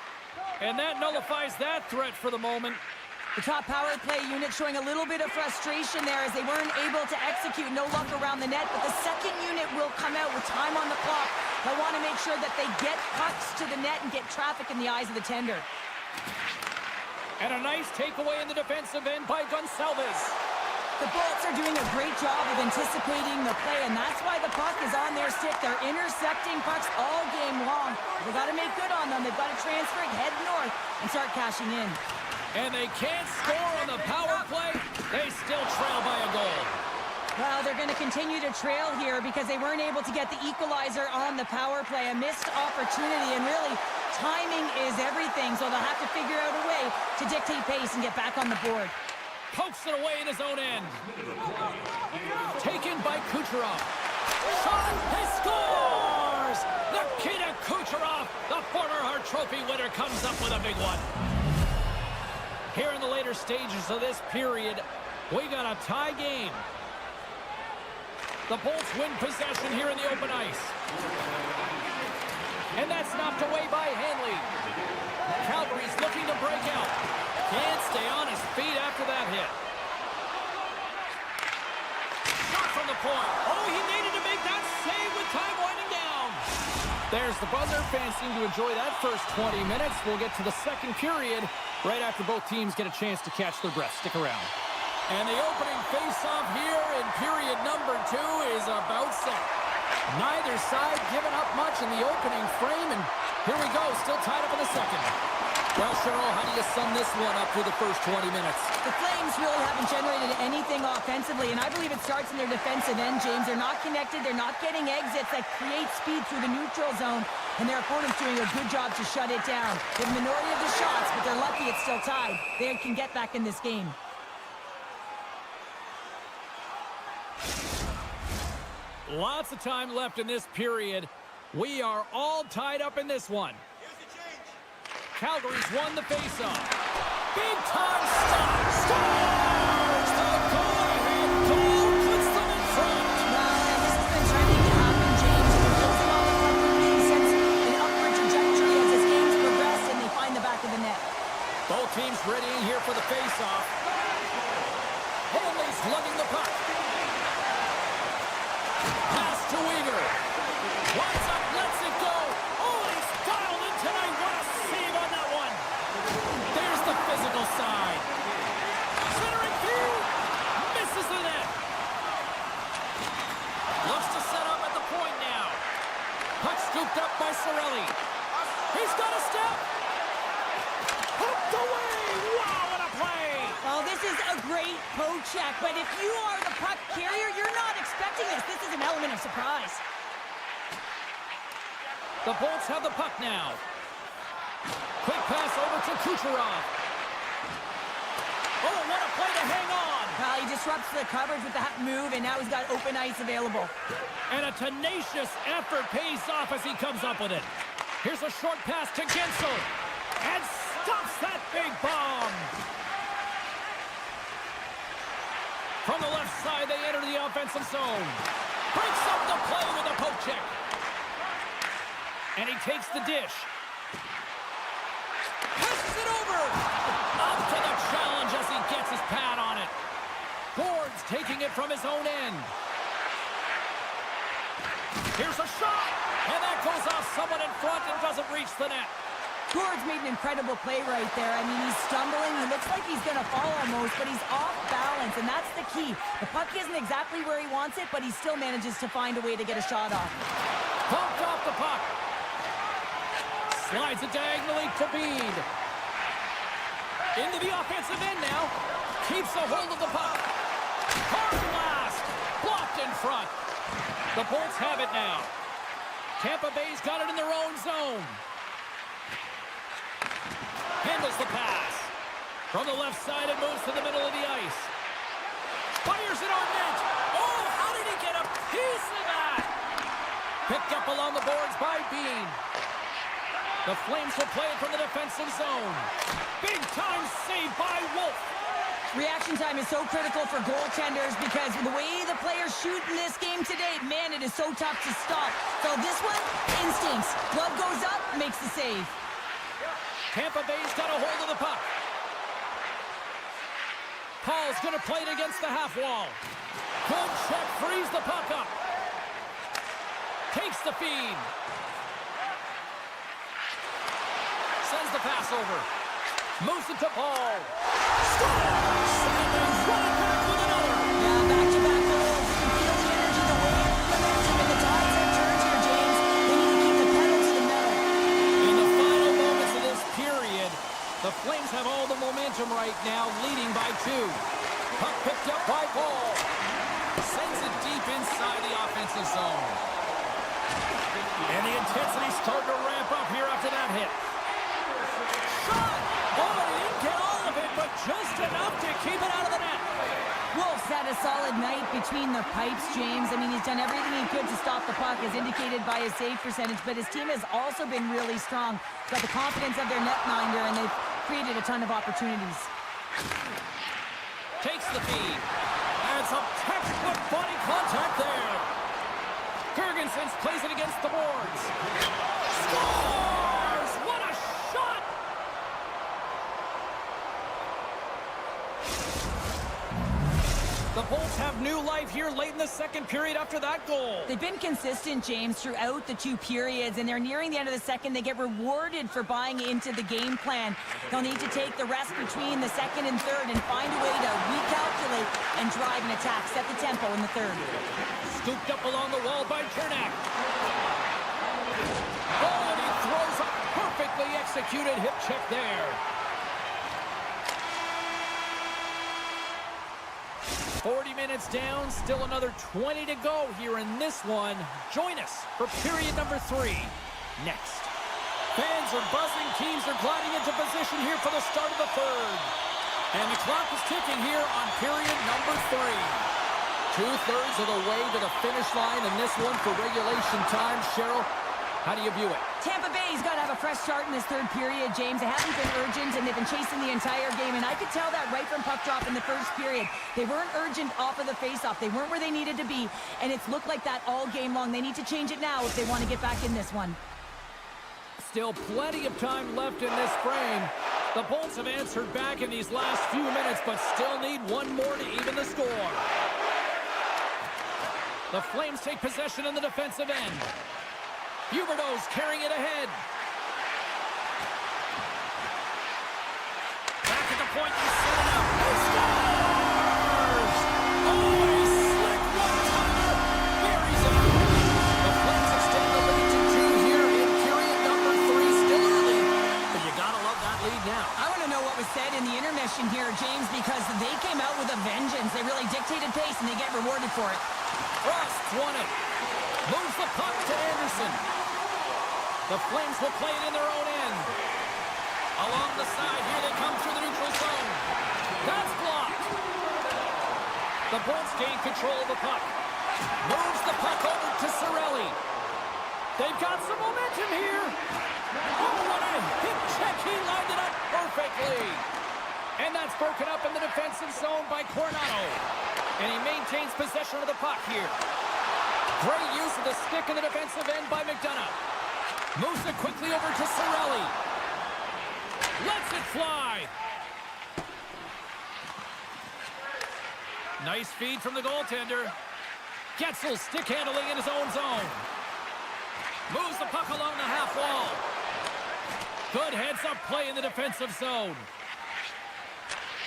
And that nullifies that threat for the moment. The top power play unit showing a little bit of frustration there as they weren't able to execute. No luck around the net, but the second unit will come out with time on the clock. They'll want to make sure that they get pucks to the net and get traffic in the eyes of the tender. And a nice takeaway in the defensive end by Gonçalves. The Bolts are doing a great job of anticipating the play, and that's why the puck is on their stick. They're intercepting pucks all game long. They got to make good on them. They've got to transfer it, head north, and start cashing in. And they can't score on the power play. They still trail by a goal. Well, they're going to continue to trail here because they weren't able to get the equalizer on the power play. A missed opportunity, and really, timing is everything, so they'll have to figure out a way to dictate pace and get back on the board. Pokes it away in his own end. Taken by Kucherov. Shot, he scores! Nikita Kucherov, the former Hart Trophy winner, comes up with a big one. Here in the later stages of this period, we got a tie game. The Bolts win possession here in the open ice. And that's knocked away by Hanley. Calgary's looking to break out. Can't stay on his feet after that hit. Shot from the point. Oh, he needed to make that save with time winding down. There's the buzzer. Fans seem to enjoy that first 20 minutes. We'll get to the second period right after both teams get a chance to catch their breath. Stick around. And the opening face-off here in period number 2 is about set. Neither side giving up much in the opening frame, and here we go, still tied up in the second. Well, Cheryl, how do you sum this one up through the first 20 minutes? The Flames really haven't generated anything offensively, and I believe it starts in their defensive end, James. They're not connected. They're not getting exits that create speed through the neutral zone, and their opponent's doing a good job to shut it down. The minority of the shots, but they're lucky it's still tied. They can get back in this game. Lots of time left in this period. We are all tied up in this one. Calgary's won the faceoff. Big time stop. Scores! The go-ahead goal puts them in front. Well, and this has been trending to happen, James. They're building on the puck since an upward trajectory as this game's progressed, and they find the back of the net. Both teams readying here for the faceoff. Hanley's lugging the puck. Pass to Weaver. Winds up, lets it go. Oh, he's dialed in tonight. What a save on that one. There's the physical side. Centering through. Misses the net. Looks to set up at the point now. Puck scooped up by Cirelli. He's got a step. Hooked away. Wow, what a play. Well, this is a great poke check, but if you are the puck carrier, you're not expecting this. This is an element of surprise. The Bolts have the puck now. Quick pass over to Kucherov. Oh, what a play to hang on. Well, he disrupts the coverage with that move, and now he's got open ice available. And a tenacious effort pays off as he comes up with it. Here's a short pass to Gensel. And stops that big bomb. From the left side, they enter the offensive zone. Breaks up the play with a poke check. And he takes the dish. Passes it over. Up to the challenge as he gets his pad on it. Boards taking it from his own end. Here's a shot. And that goes off someone in front and doesn't reach the net. Gord's made an incredible play right there. I mean, he's stumbling. He looks like he's going to fall almost, but he's off balance, and that's the key. The puck isn't exactly where he wants it, but he still manages to find a way to get a shot off. Bumped off the puck. Slides it diagonally to Bede. Into the offensive end now. Keeps a hold of the puck. Hard blast. Blocked in front. The Bolts have it now. Tampa Bay's got it in their own zone. Handles the pass. From the left side, it moves to the middle of the ice. Fires it on net. Oh, how did he get a piece of that? Picked up along the boards by Bean. The Flames will play it from the defensive zone. Big time save by Wolf. Reaction time is so critical for goaltenders because the way the players shoot in this game today, man, it is so tough to stop. So this one, instincts. Glove goes up, makes the save. Tampa Bay's got a hold of the puck. Paul's going to play it against the half wall. Good check, frees the puck up. Takes the feed. Sends the pass over. Moves it to Paul. Scores! Sanders running back with another. Yeah, back-to-back goals. You can feel the energy, the wave, the momentum, and the tides have turned here, James. They need to keep the pedal to the metal. In the final moments of this period, the Flames have all the momentum right now, leading by 2. Puck picked up by Paul. Sends it deep inside the offensive zone. And the intensity's starting to ramp up here after that hit. just enough to keep it out of the net. Wolf's had a solid night between the pipes, James. I mean, he's done everything he could to stop the puck, as indicated by his save percentage, but his team has also been really strong. Got the confidence of their netminder, and they've created a ton of opportunities. Takes the feed. And some textbook body contact there. Gergensen plays it against the boards. Scores! What a shot! The Bolts have new life here late in the second period after that goal. They've been consistent, James, throughout the two periods, and they're nearing the end of the second. They get rewarded for buying into the game plan. They'll need to take the rest between the second and third and find a way to recalculate and drive an attack, set the tempo in the third. Scooped up along the wall by Chernak. Oh, and he throws a perfectly executed hip check there. 40 minutes down, still another 20 to go here in this one. Join us for period number 3 next. Fans are buzzing, teams are gliding into position here for the start of the third. And the clock is ticking here on period number 3. 2/3 of the way to the finish line in this one for regulation time. Cheryl, how do you view it? Tampa Bay's got to have a fresh start in this third period, James. They haven't been urgent, and they've been chasing the entire game, and I could tell that right from puck drop in the first period. They weren't urgent off of the faceoff. They weren't where they needed to be, and it's looked like that all game long. They need to change it now if they want to get back in this one. Still plenty of time left in this frame. The Bolts have answered back in these last few minutes, but still need one more to even the score. The Flames take possession in the defensive end. Huberdeau's carrying it ahead. Back at the point, you set it up. He scores! Oh, he slick one-timer. Buries it. The Flames extend the lead to 2 here in period number 3. Still early, but you gotta love that lead now. I want to know what was said in the intermission here, James, because they came out with a vengeance. They really dictated pace, and they get rewarded for it. Frost's won it. Moves the puck to Anderson. The Flames will play it in their own end. Along the side, here they come through the neutral zone. That's blocked. The Bolts gain control of the puck. Moves the puck over to Cirelli. They've got some momentum here. Oh, what a hip check. He lined it up perfectly. And that's broken up in the defensive zone by Coronado. And he maintains possession of the puck here. Great use of the stick in the defensive end by McDonough. Moves it quickly over to Cirelli. Lets it fly. Nice feed from the goaltender. Getzel stick handling in his own zone. Moves the puck along the half wall. Good heads-up play in the defensive zone.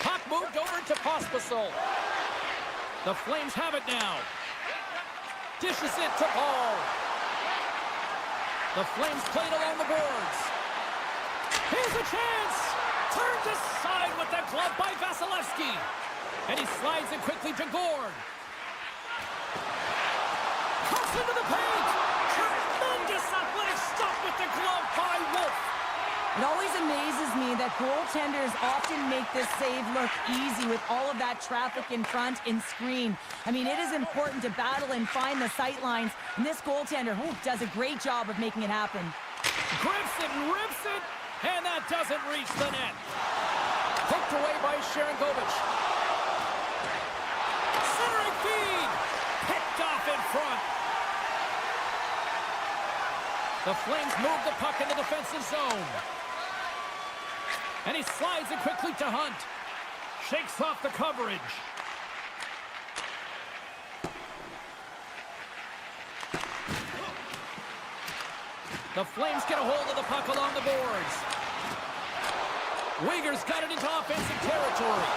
Puck moved over to Pospisil. The Flames have it now. Dishes it to Paul. The Flames played along the boards. Here's a chance. Turned aside with the glove by Vasilevsky. And he slides it quickly to Gord. Cuts into the paint. Tremendous athletic stop with the glove by Wolf. It always amazes me that goaltenders often make this save look easy with all of that traffic in front and screen. I mean, it is important to battle and find the sight lines, and this goaltender does a great job of making it happen. Grips it and rips it, and that doesn't reach the net. Hooked away by Sharangovich. Centering feed. Picked off in front. The Flames move the puck in the defensive zone. And he slides it quickly to Hunt. Shakes off the coverage. The Flames get a hold of the puck along the boards. Uyghur's got it into offensive territory.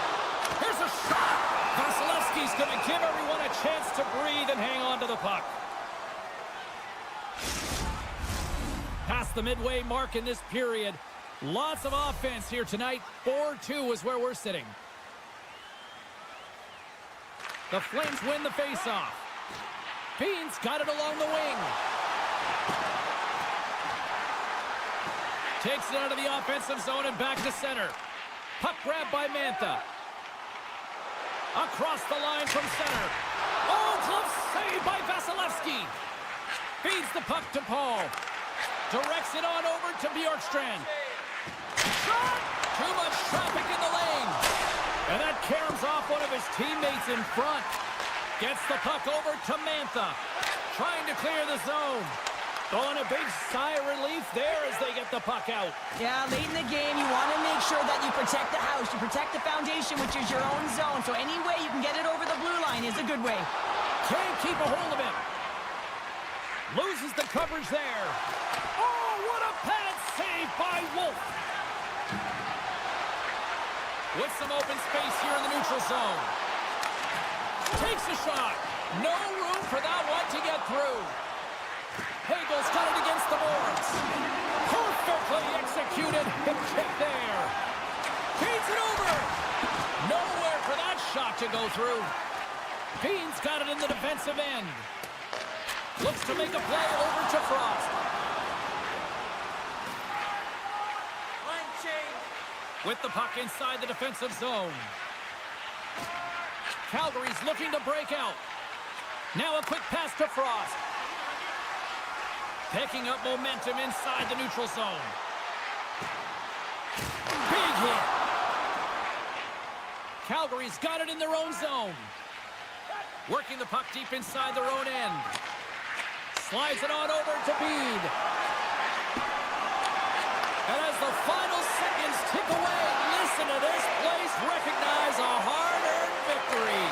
Here's a shot. Vasilevsky's going to give everyone a chance to breathe and hang on to the puck. Past the midway mark in this period. Lots of offense here tonight. 4-2 is where we're sitting. The Flames win the faceoff. Bean's got it along the wing. Takes it out of the offensive zone and back to center. Puck grab by Mantha. Across the line from center. Oh, glove save by Vasilevsky. Feeds the puck to Paul. Directs it on over to Bjorkstrand. Shot! Too much traffic in the lane. And that caroms off one of his teammates in front. Gets the puck over to Mantha. Trying to clear the zone. Throwing a big sigh of relief there as they get the puck out. Yeah, late in the game, you want to make sure that you protect the house. You protect the foundation, which is your own zone. So any way you can get it over the blue line is a good way. Can't keep a hold of it. Loses the coverage there. Oh, what a pad save by Wolf. With some open space here in the neutral zone. Takes a shot. No room for that one to get through. Hagel's got it against the boards. Perfectly executed. Hip check there. Feeds it over. Nowhere for that shot to go through. Bean's got it in the defensive end. Looks to make a play over to Frost. Line change. With the puck inside the defensive zone. Calgary's looking to break out. Now a quick pass to Frost. Picking up momentum inside the neutral zone. Big hit. Calgary's got it in their own zone. Working the puck deep inside their own end. Slides it on over to Bede. And as the final seconds tick away, listen to this place recognize a hard-earned victory.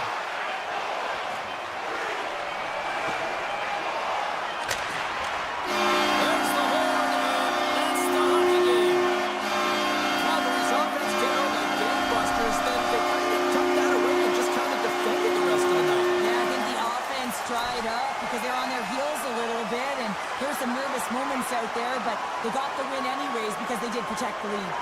There's the horn, and that's the hockey game. Calgary's offense came out like gangbusters, then they kind of tucked that away and just kind of defended the rest of the night. Yeah, I think the offense dried up because they're on their heels a little bit, and there were some nervous moments out there, but they got the win anyways because they did protect the lead.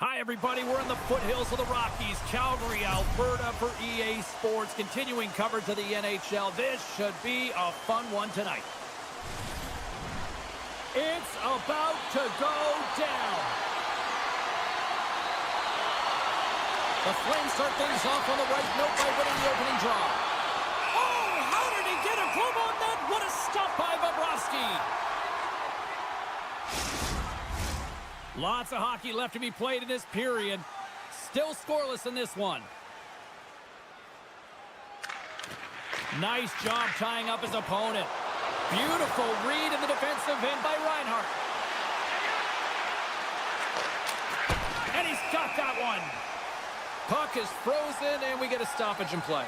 Hi, everybody. We're in the foothills of the Rockies, Calgary, Alberta for EA Sports. Continuing coverage of the NHL. This should be a fun one tonight. It's about to go down. The Flames start things off on the right note by winning the opening draw. Oh, how did he get a glove on that? What a stop by Bobrovsky. Lots of hockey left to be played in this period. Still scoreless in this one. Nice job tying up his opponent. Beautiful read in the defensive end by Reinhart. And he's got that one. Puck is frozen, and we get a stoppage in play.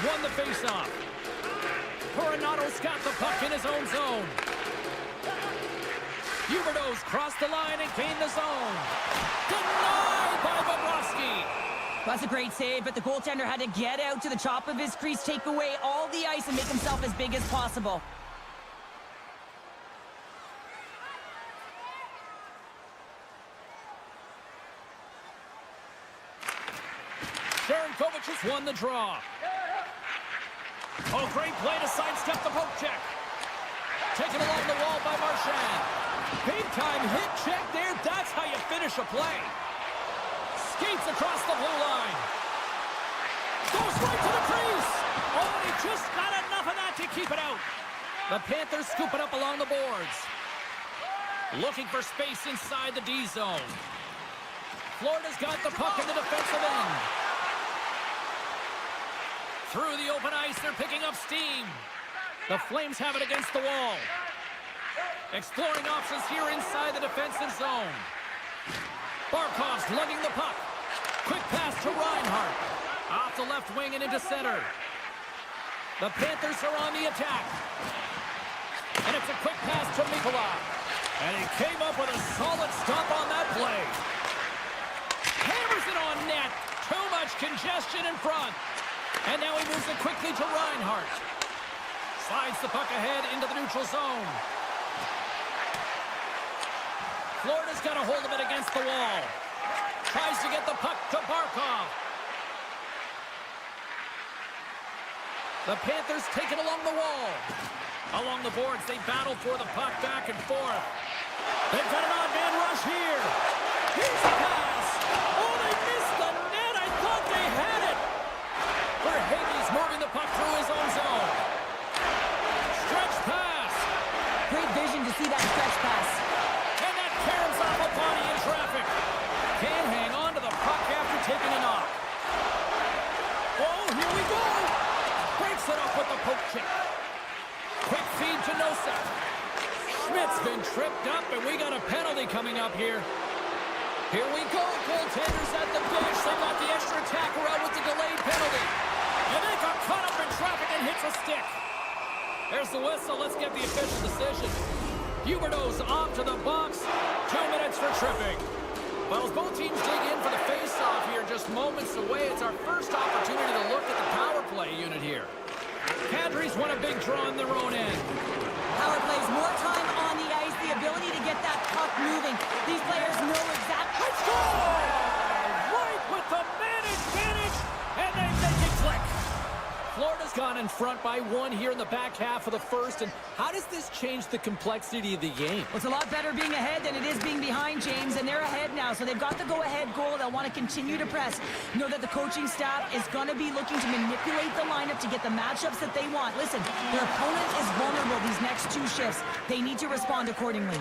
Won the faceoff. Coronato's got the puck in his own zone. Huberdeau's crossed the line and gained the zone. Denied by Bobrovsky. That's a great save, but the goaltender had to get out to the top of his crease, take away all the ice, and make himself as big as possible. Sharangovich has won the draw. Oh, great play to sidestep the poke check. Taken along the wall by Marchand. Big-time hit check there. That's how you finish a play. Skates across the blue line. Goes right to the crease. Oh, he just got enough of that to keep it out. The Panthers scoop it up along the boards. Looking for space inside the D zone. Florida's got the puck in the defensive end. Through the open ice, they're picking up steam. The Flames have it against the wall. Exploring options here inside the defensive zone. Barkov's lugging the puck. Quick pass to Reinhart. Off the left wing and into center. The Panthers are on the attack. And it's a quick pass to Mikula. And he came up with a solid stop on that play. Hammers it on net. Too much congestion in front. And now he moves it quickly to Reinhart. Slides the puck ahead into the neutral zone. Florida's got a hold of it against the wall. Tries to get the puck to Barkov. The Panthers take it along the wall. Along the boards, they battle for the puck back and forth. They've got an odd-man rush here. Here's the pass. Oh, they missed the net. I thought they had it. Verhaeghe's moving the puck through his own zone. Stretch pass. Great vision to see that stretch pass. And that caroms off a body in traffic. Can't hang on to the puck after taking a knock. Oh, here we go. Breaks it up with the poke check. Quick feed to Nosek. Schmidt's been tripped up, and we got a penalty coming up here. Here we go. Goaltenders at the bench. They got the extra attacker out with the delayed penalty. And they got caught up in traffic and hits a stick. There's the whistle. Let's get the official decision. Huberdeau's off to the box. 2 minutes for tripping. Well, as both teams dig in for the face-off here, just moments away, it's our first opportunity to look at the power play unit here. Kadri's won a big draw on their own end. Power plays more time on the ice, the ability to get that puck moving. These players know exactly. Let's go! Right with the man advantage, and they make it click. Florida's gone in front by 1 here in the back half of the first, and how does this change the complexity of the game? Well, it's a lot better being ahead than it is being behind, James, and they're ahead now, so they've got the go-ahead goal. They'll want to continue to press. Know that the coaching staff is going to be looking to manipulate the lineup to get the matchups that they want. Listen, their opponent is vulnerable these next 2 shifts. They need to respond accordingly.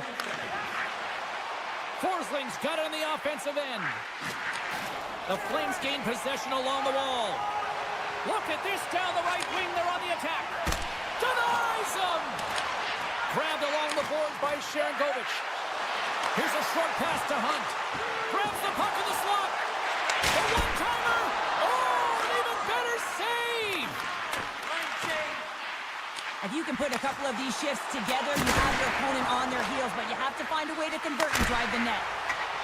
Forsling's got it on the offensive end. The Flames gain possession along the wall. Look at this down the right wing. They're on the attack. Denies him. Grabbed along the boards by Sharangovich. Here's a short pass to Hunt. Grabs the puck in the slot. A one-timer. Oh, an even better save. If you can put a couple of these shifts together, you have your opponent on their heels, but you have to find a way to convert and drive the net.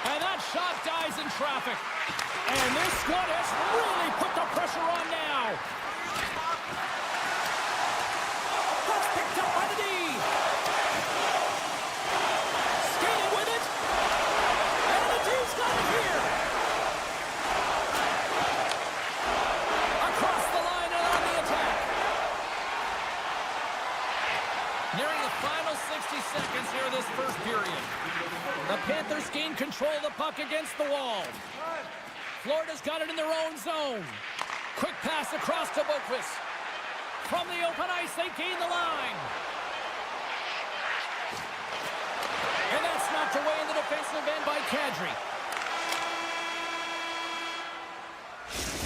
And that shot dies in traffic. And this squad has really put the pressure on now. in control of the puck against the wall. Florida's got it in their own zone. Quick pass across to Boquist. From the open ice, they gain the line. And that's knocked away in the defensive end by Kadri.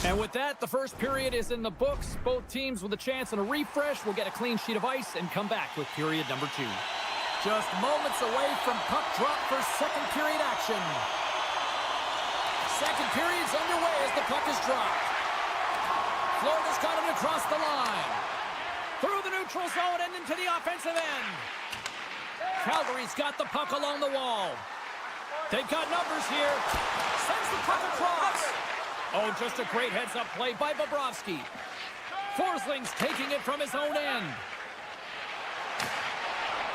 And with that, the first period is in the books. Both teams with a chance and a refresh will get a clean sheet of ice and come back with period number 2. Just moments away from puck drop for second period action. Second period's underway as the puck is dropped. Florida's got it across the line. Through the neutral zone and into the offensive end. Calgary's got the puck along the wall. They've got numbers here. Sends the puck across. Oh, just a great heads-up play by Bobrovsky. Forsling's taking it from his own end.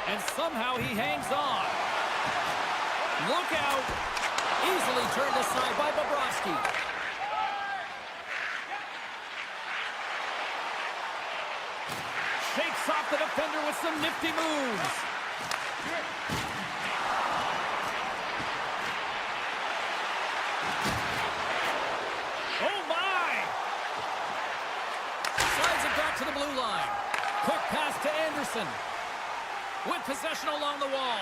And somehow he hangs on. Look out. Easily turned aside by Bobrovsky. Shakes off the defender with some nifty moves. Oh, my! Slides it back to the blue line. Quick pass to Anderson. With possession along the wall.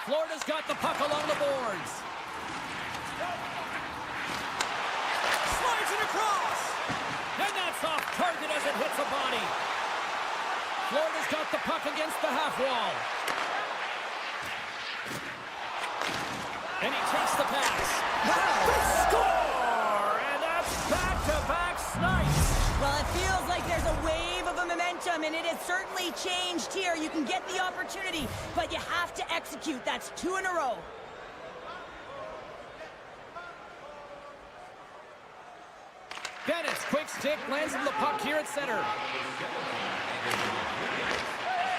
Florida's got the puck along the boards. Slides it across. And that's off target as it hits a body. Florida's got the puck against the half wall. And he takes the pass. They score! And that's back-to-back snipes. Well, it feels like there's a wave of a momentum, and it has certainly changed here. You can get the opportunity, but you have to execute. That's 2 in a row. Bennett's quick stick lands on the puck here at center.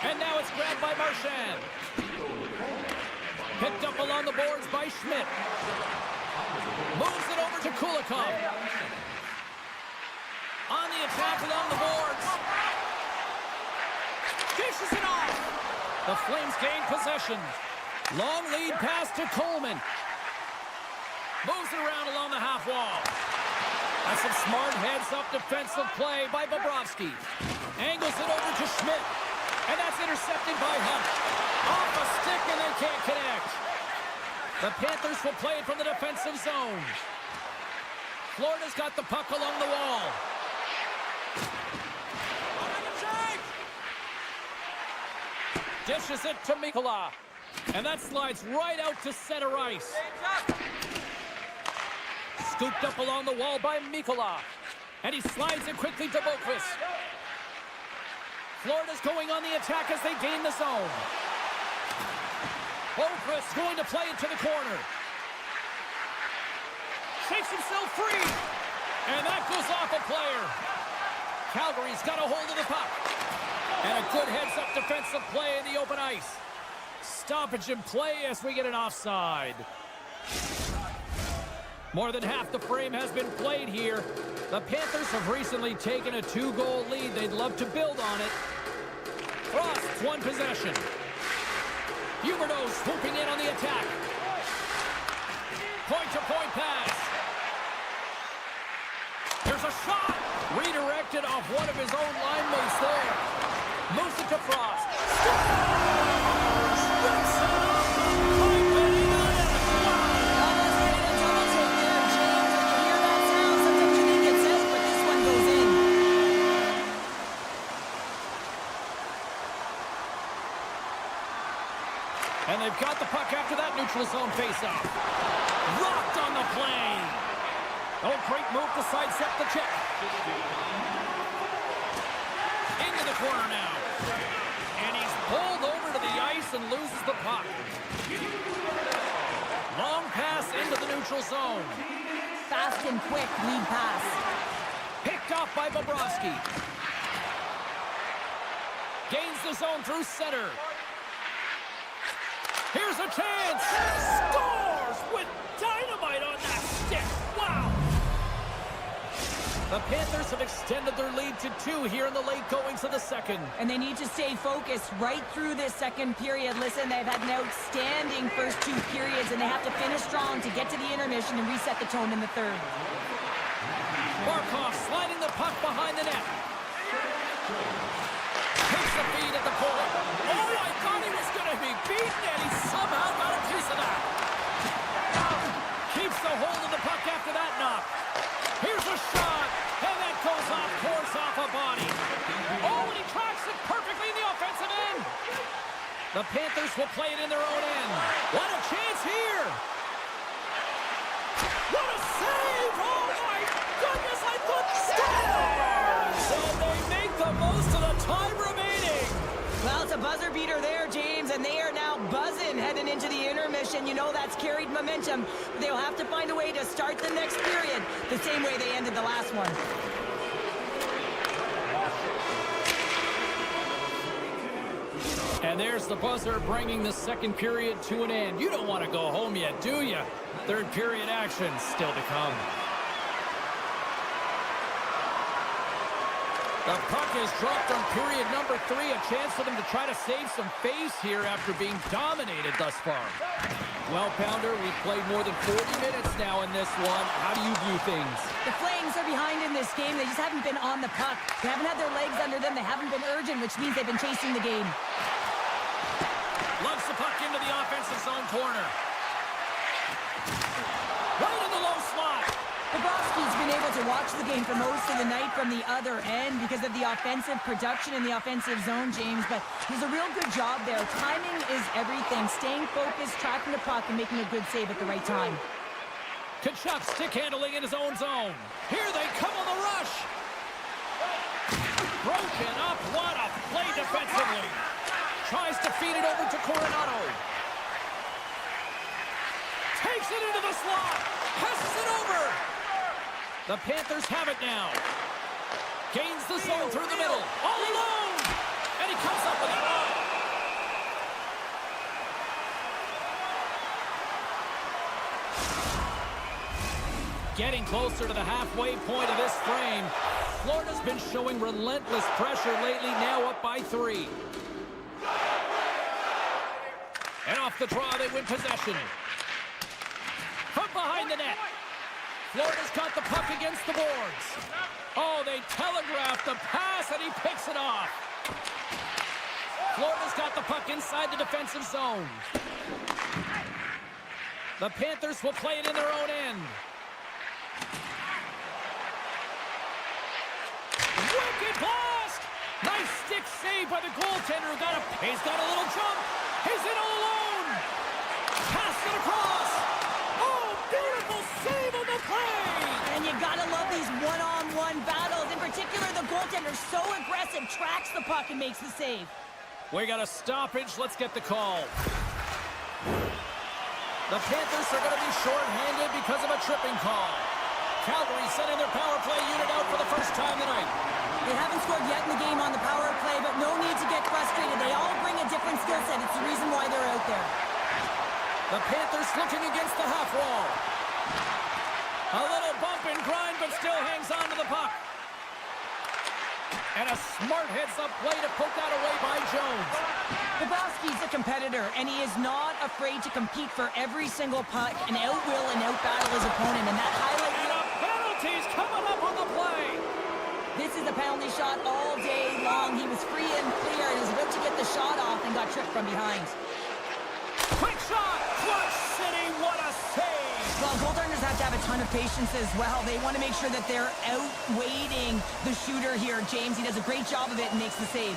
And now it's grabbed by Marchand. Picked up along the boards by Schmidt. Moves it over to Kulikov. On the attack along the boards. Dishes it off. The Flames gain possession. Long lead pass to Coleman. Moves it around along the half wall. That's some smart heads-up defensive play by Bobrovsky. Angles it over to Schmidt. And that's intercepted by Hunt. Off a stick and they can't connect. The Panthers will play it from the defensive zone. Florida's got the puck along the wall. Dishes it to Mikkola. And that slides right out to center ice. Scooped up along the wall by Mikkola. And he slides it quickly to Boquist. Florida's going on the attack as they gain the zone. Boquist going to play it to the corner. Shakes himself free. And that goes off a player. Calgary's got a hold of the puck. And a good heads-up defensive play in the open ice. Stoppage in play as we get an offside. More than half the frame has been played here. The Panthers have recently taken a 2-goal lead. They'd love to build on it. Frost's one possession. Huberdeau swooping in on the attack. Point-to-point pass. There's a shot. Redirected off one of his own line mates there. Moves it to Frost. Scores! That's it! And they've got the puck after that neutral zone faceoff. Rocked on the plane. Oh, great move to sidestep the check. Into the corner now. And he's pulled over to the ice and loses the puck. Long pass into the neutral zone. Fast and quick lead pass. Picked off by Bobrovsky. Gains the zone through center. Here's a chance! Scores with dynamite on that stick! Wow! The Panthers have extended their lead to 2 here in the late goings of the second. And they need to stay focused right through this second period. Listen, they've had an outstanding first 2 periods, and they have to finish strong to get to the intermission and reset the tone in the third. Barkov sliding the puck behind the net. Takes the feed at the goal. Oh, I thought he was going to be beaten, and he somehow got a piece of that. Keeps the hold of the puck after that knock. Here's a shot, and that goes off course off a body. Oh, and he tracks it perfectly in the offensive end. The Panthers will play it in their own end. What a chance here. What a save! Oh, my goodness, I thought Stars! And they make the most of the time remaining. Well, it's a buzzer beater there, James, and they are now buzzing heading into the intermission. You know that's carried momentum. They'll have to find a way to start the next period the same way they ended the last one. And there's the buzzer bringing the second period to an end. You don't want to go home yet, do you? Third period action still to come. The puck is dropped on period number 3. A chance for them to try to save some face here after being dominated thus far. Well, Pounder, we've played more than 40 minutes now in this one. How do you view things? The Flames are behind in this game. They just haven't been on the puck. They haven't had their legs under them. They haven't been urgent, which means they've been chasing the game. Loves the puck into the offensive zone corner. Right in the low slot. Bobrovsky's been able to watch the game for most of the night from the other end because of the offensive production in the offensive zone, James, but he's a real good job there. Timing is everything. Staying focused, tracking the puck, and making a good save at the right time. Kachuk stick handling in his own zone. Here they come on the rush. Broken up. What a play defensively. Tries to feed it over to Coronado. Takes it into the slot. Passes it over. The Panthers have it now. Gains the zone through the middle. All alone. And he comes up with it. Getting closer to the halfway point of this frame. Florida's been showing relentless pressure lately, now up by 3. And off the draw, they win possession. From behind the net. Florida's got the puck against the boards. Oh, they telegraphed the pass, and he picks it off. Florida's got the puck inside the defensive zone. The Panthers will play it in their own end. Wicked blast! Nice stick save by the goaltender who he's got a little jump. He's in all alone. Pass it across. Oh, beautiful save on the play. And you gotta love these one-on-one battles. In particular, the goaltender so aggressive, tracks the puck and makes the save. We got a stoppage. Let's get the call. The Panthers are going to be short-handed because of a tripping call. Calgary sending their power play unit out for the first time tonight. They haven't scored yet in the game on the power play, but no need to get frustrated. They all bring a different skill set. It's the reason why they're out there. The Panthers looking against the half wall. A little bump and grind, but still hangs on to the puck. And a smart heads-up play to poke that away by Jones. Bobrovsky's a competitor, and he is not afraid to compete for every single puck and outwill and outbattle his opponent. And that highlight... And a penalty's coming up on the play. This is a penalty shot all day long. He was free and clear and was about to get the shot off and got tripped from behind. Quick shot! Clutch City, what a save! Well, goaltenders have to have a ton of patience as well. They want to make sure that they're outweighting the shooter here. James, he does a great job of it and makes the save.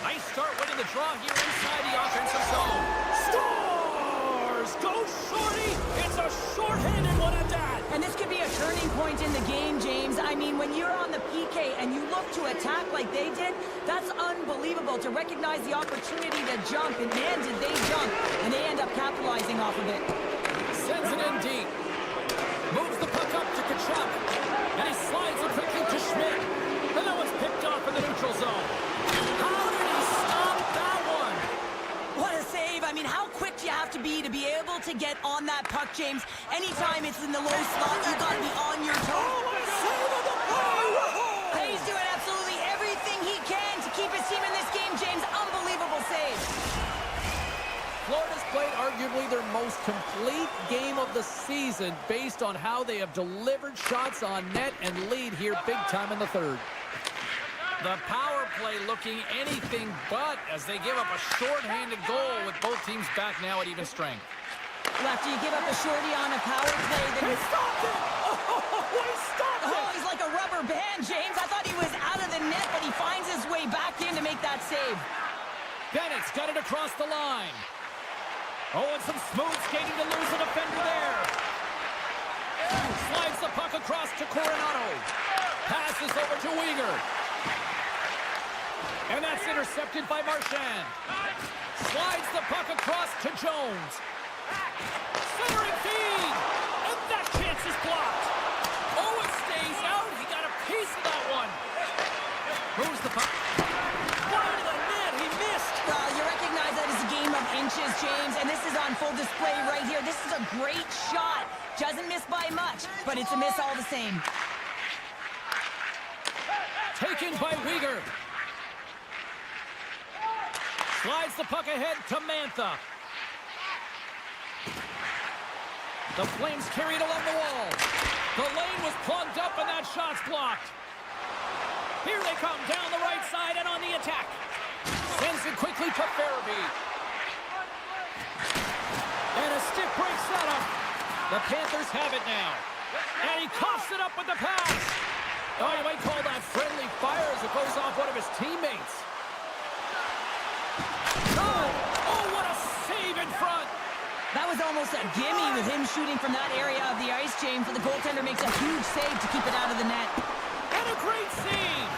Nice start winning the draw here inside the offensive zone. Stars! Go Shorty! It's a short-handed one at that! And this could be a turning point in the game, James. I mean, when you're on the PK and you look to attack like they did, that's unbelievable to recognize the opportunity to jump. And man, did they jump. And they end up capitalizing off of it. Sends it in deep. Moves the puck up to Kachuk. And he slides it quickly to Schmidt. And that one's picked off in the neutral zone. How did he stop that one? What a save. I mean, how quick do you have to be able to get on that puck, James? Anytime it's in the low slot, you got to be on your toes. He's doing absolutely everything he can to keep his team in this game, James. Unbelievable save. Florida's played arguably their most complete game of the season based on how they have delivered shots on net and lead here big time in the third. The power play looking anything but as they give up a short-handed goal with both teams back now at even strength. Well, after you give up a shorty on a power play, then... He stopped it! He stopped it! Oh, he's like a rubber band, James. I thought he was out of the net, but he finds his way back in to make that save. Bennett's got it across the line. Oh, and some smooth skating to lose a defender there. Slides the puck across to Coronado. Passes over to Weegar. And that's intercepted by Marchand. Slides the puck across to Jones. Centering feed. And that chance is blocked. Oh, it stays out. He got a piece of that one. Moves the puck. Wide of the net. He missed. You recognize that it's a game of inches, James, and this is on full display right here. This is a great shot. Doesn't miss by much, but it's a miss all the same. Taken by Weegar. Slides the puck ahead to Mantha. The Flames carried along the wall. The lane was plugged up and that shot's blocked. Here they come down the right side and on the attack. Sends it quickly to Farabee. And a stick breaks that up. The Panthers have it now. And he coughs it up with the pass. Oh, you might call that friendly fire as it goes off one of his teammates. Oh, what a save in front. That was almost a gimme with him shooting from that area of the ice, James, but the goaltender makes a huge save to keep it out of the net. And a great save.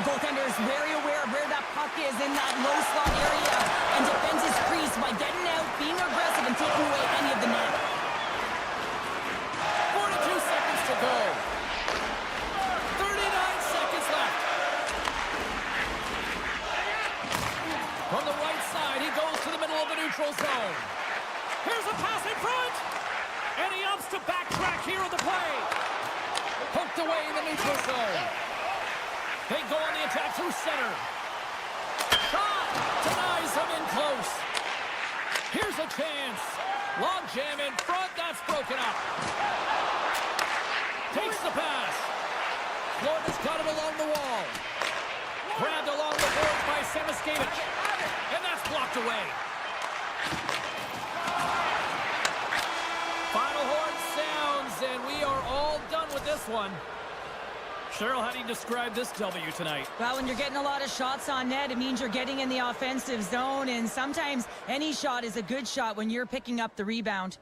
The goaltender is very aware of where that puck is in that low slot area and defends his crease by getting out, being aggressive, and taking away any of the net. 42 seconds to go. 39 seconds left. From the right side, he goes to the middle of the neutral zone. Here's a pass in front. And he opts to backtrack here on the play. Poked away in the neutral zone. They go on the attack through center. Shot! Denies him in close. Here's a chance. Long jam in front. That's broken up. Takes the pass. Florida's got it along the wall. Grabbed along the boards by Semiskevich. And that's blocked away. Final horn sounds, and we are all done with this one. Cheryl, how do you describe this W tonight? Well, when you're getting a lot of shots on net, it means you're getting in the offensive zone, and sometimes any shot is a good shot when you're picking up the rebound.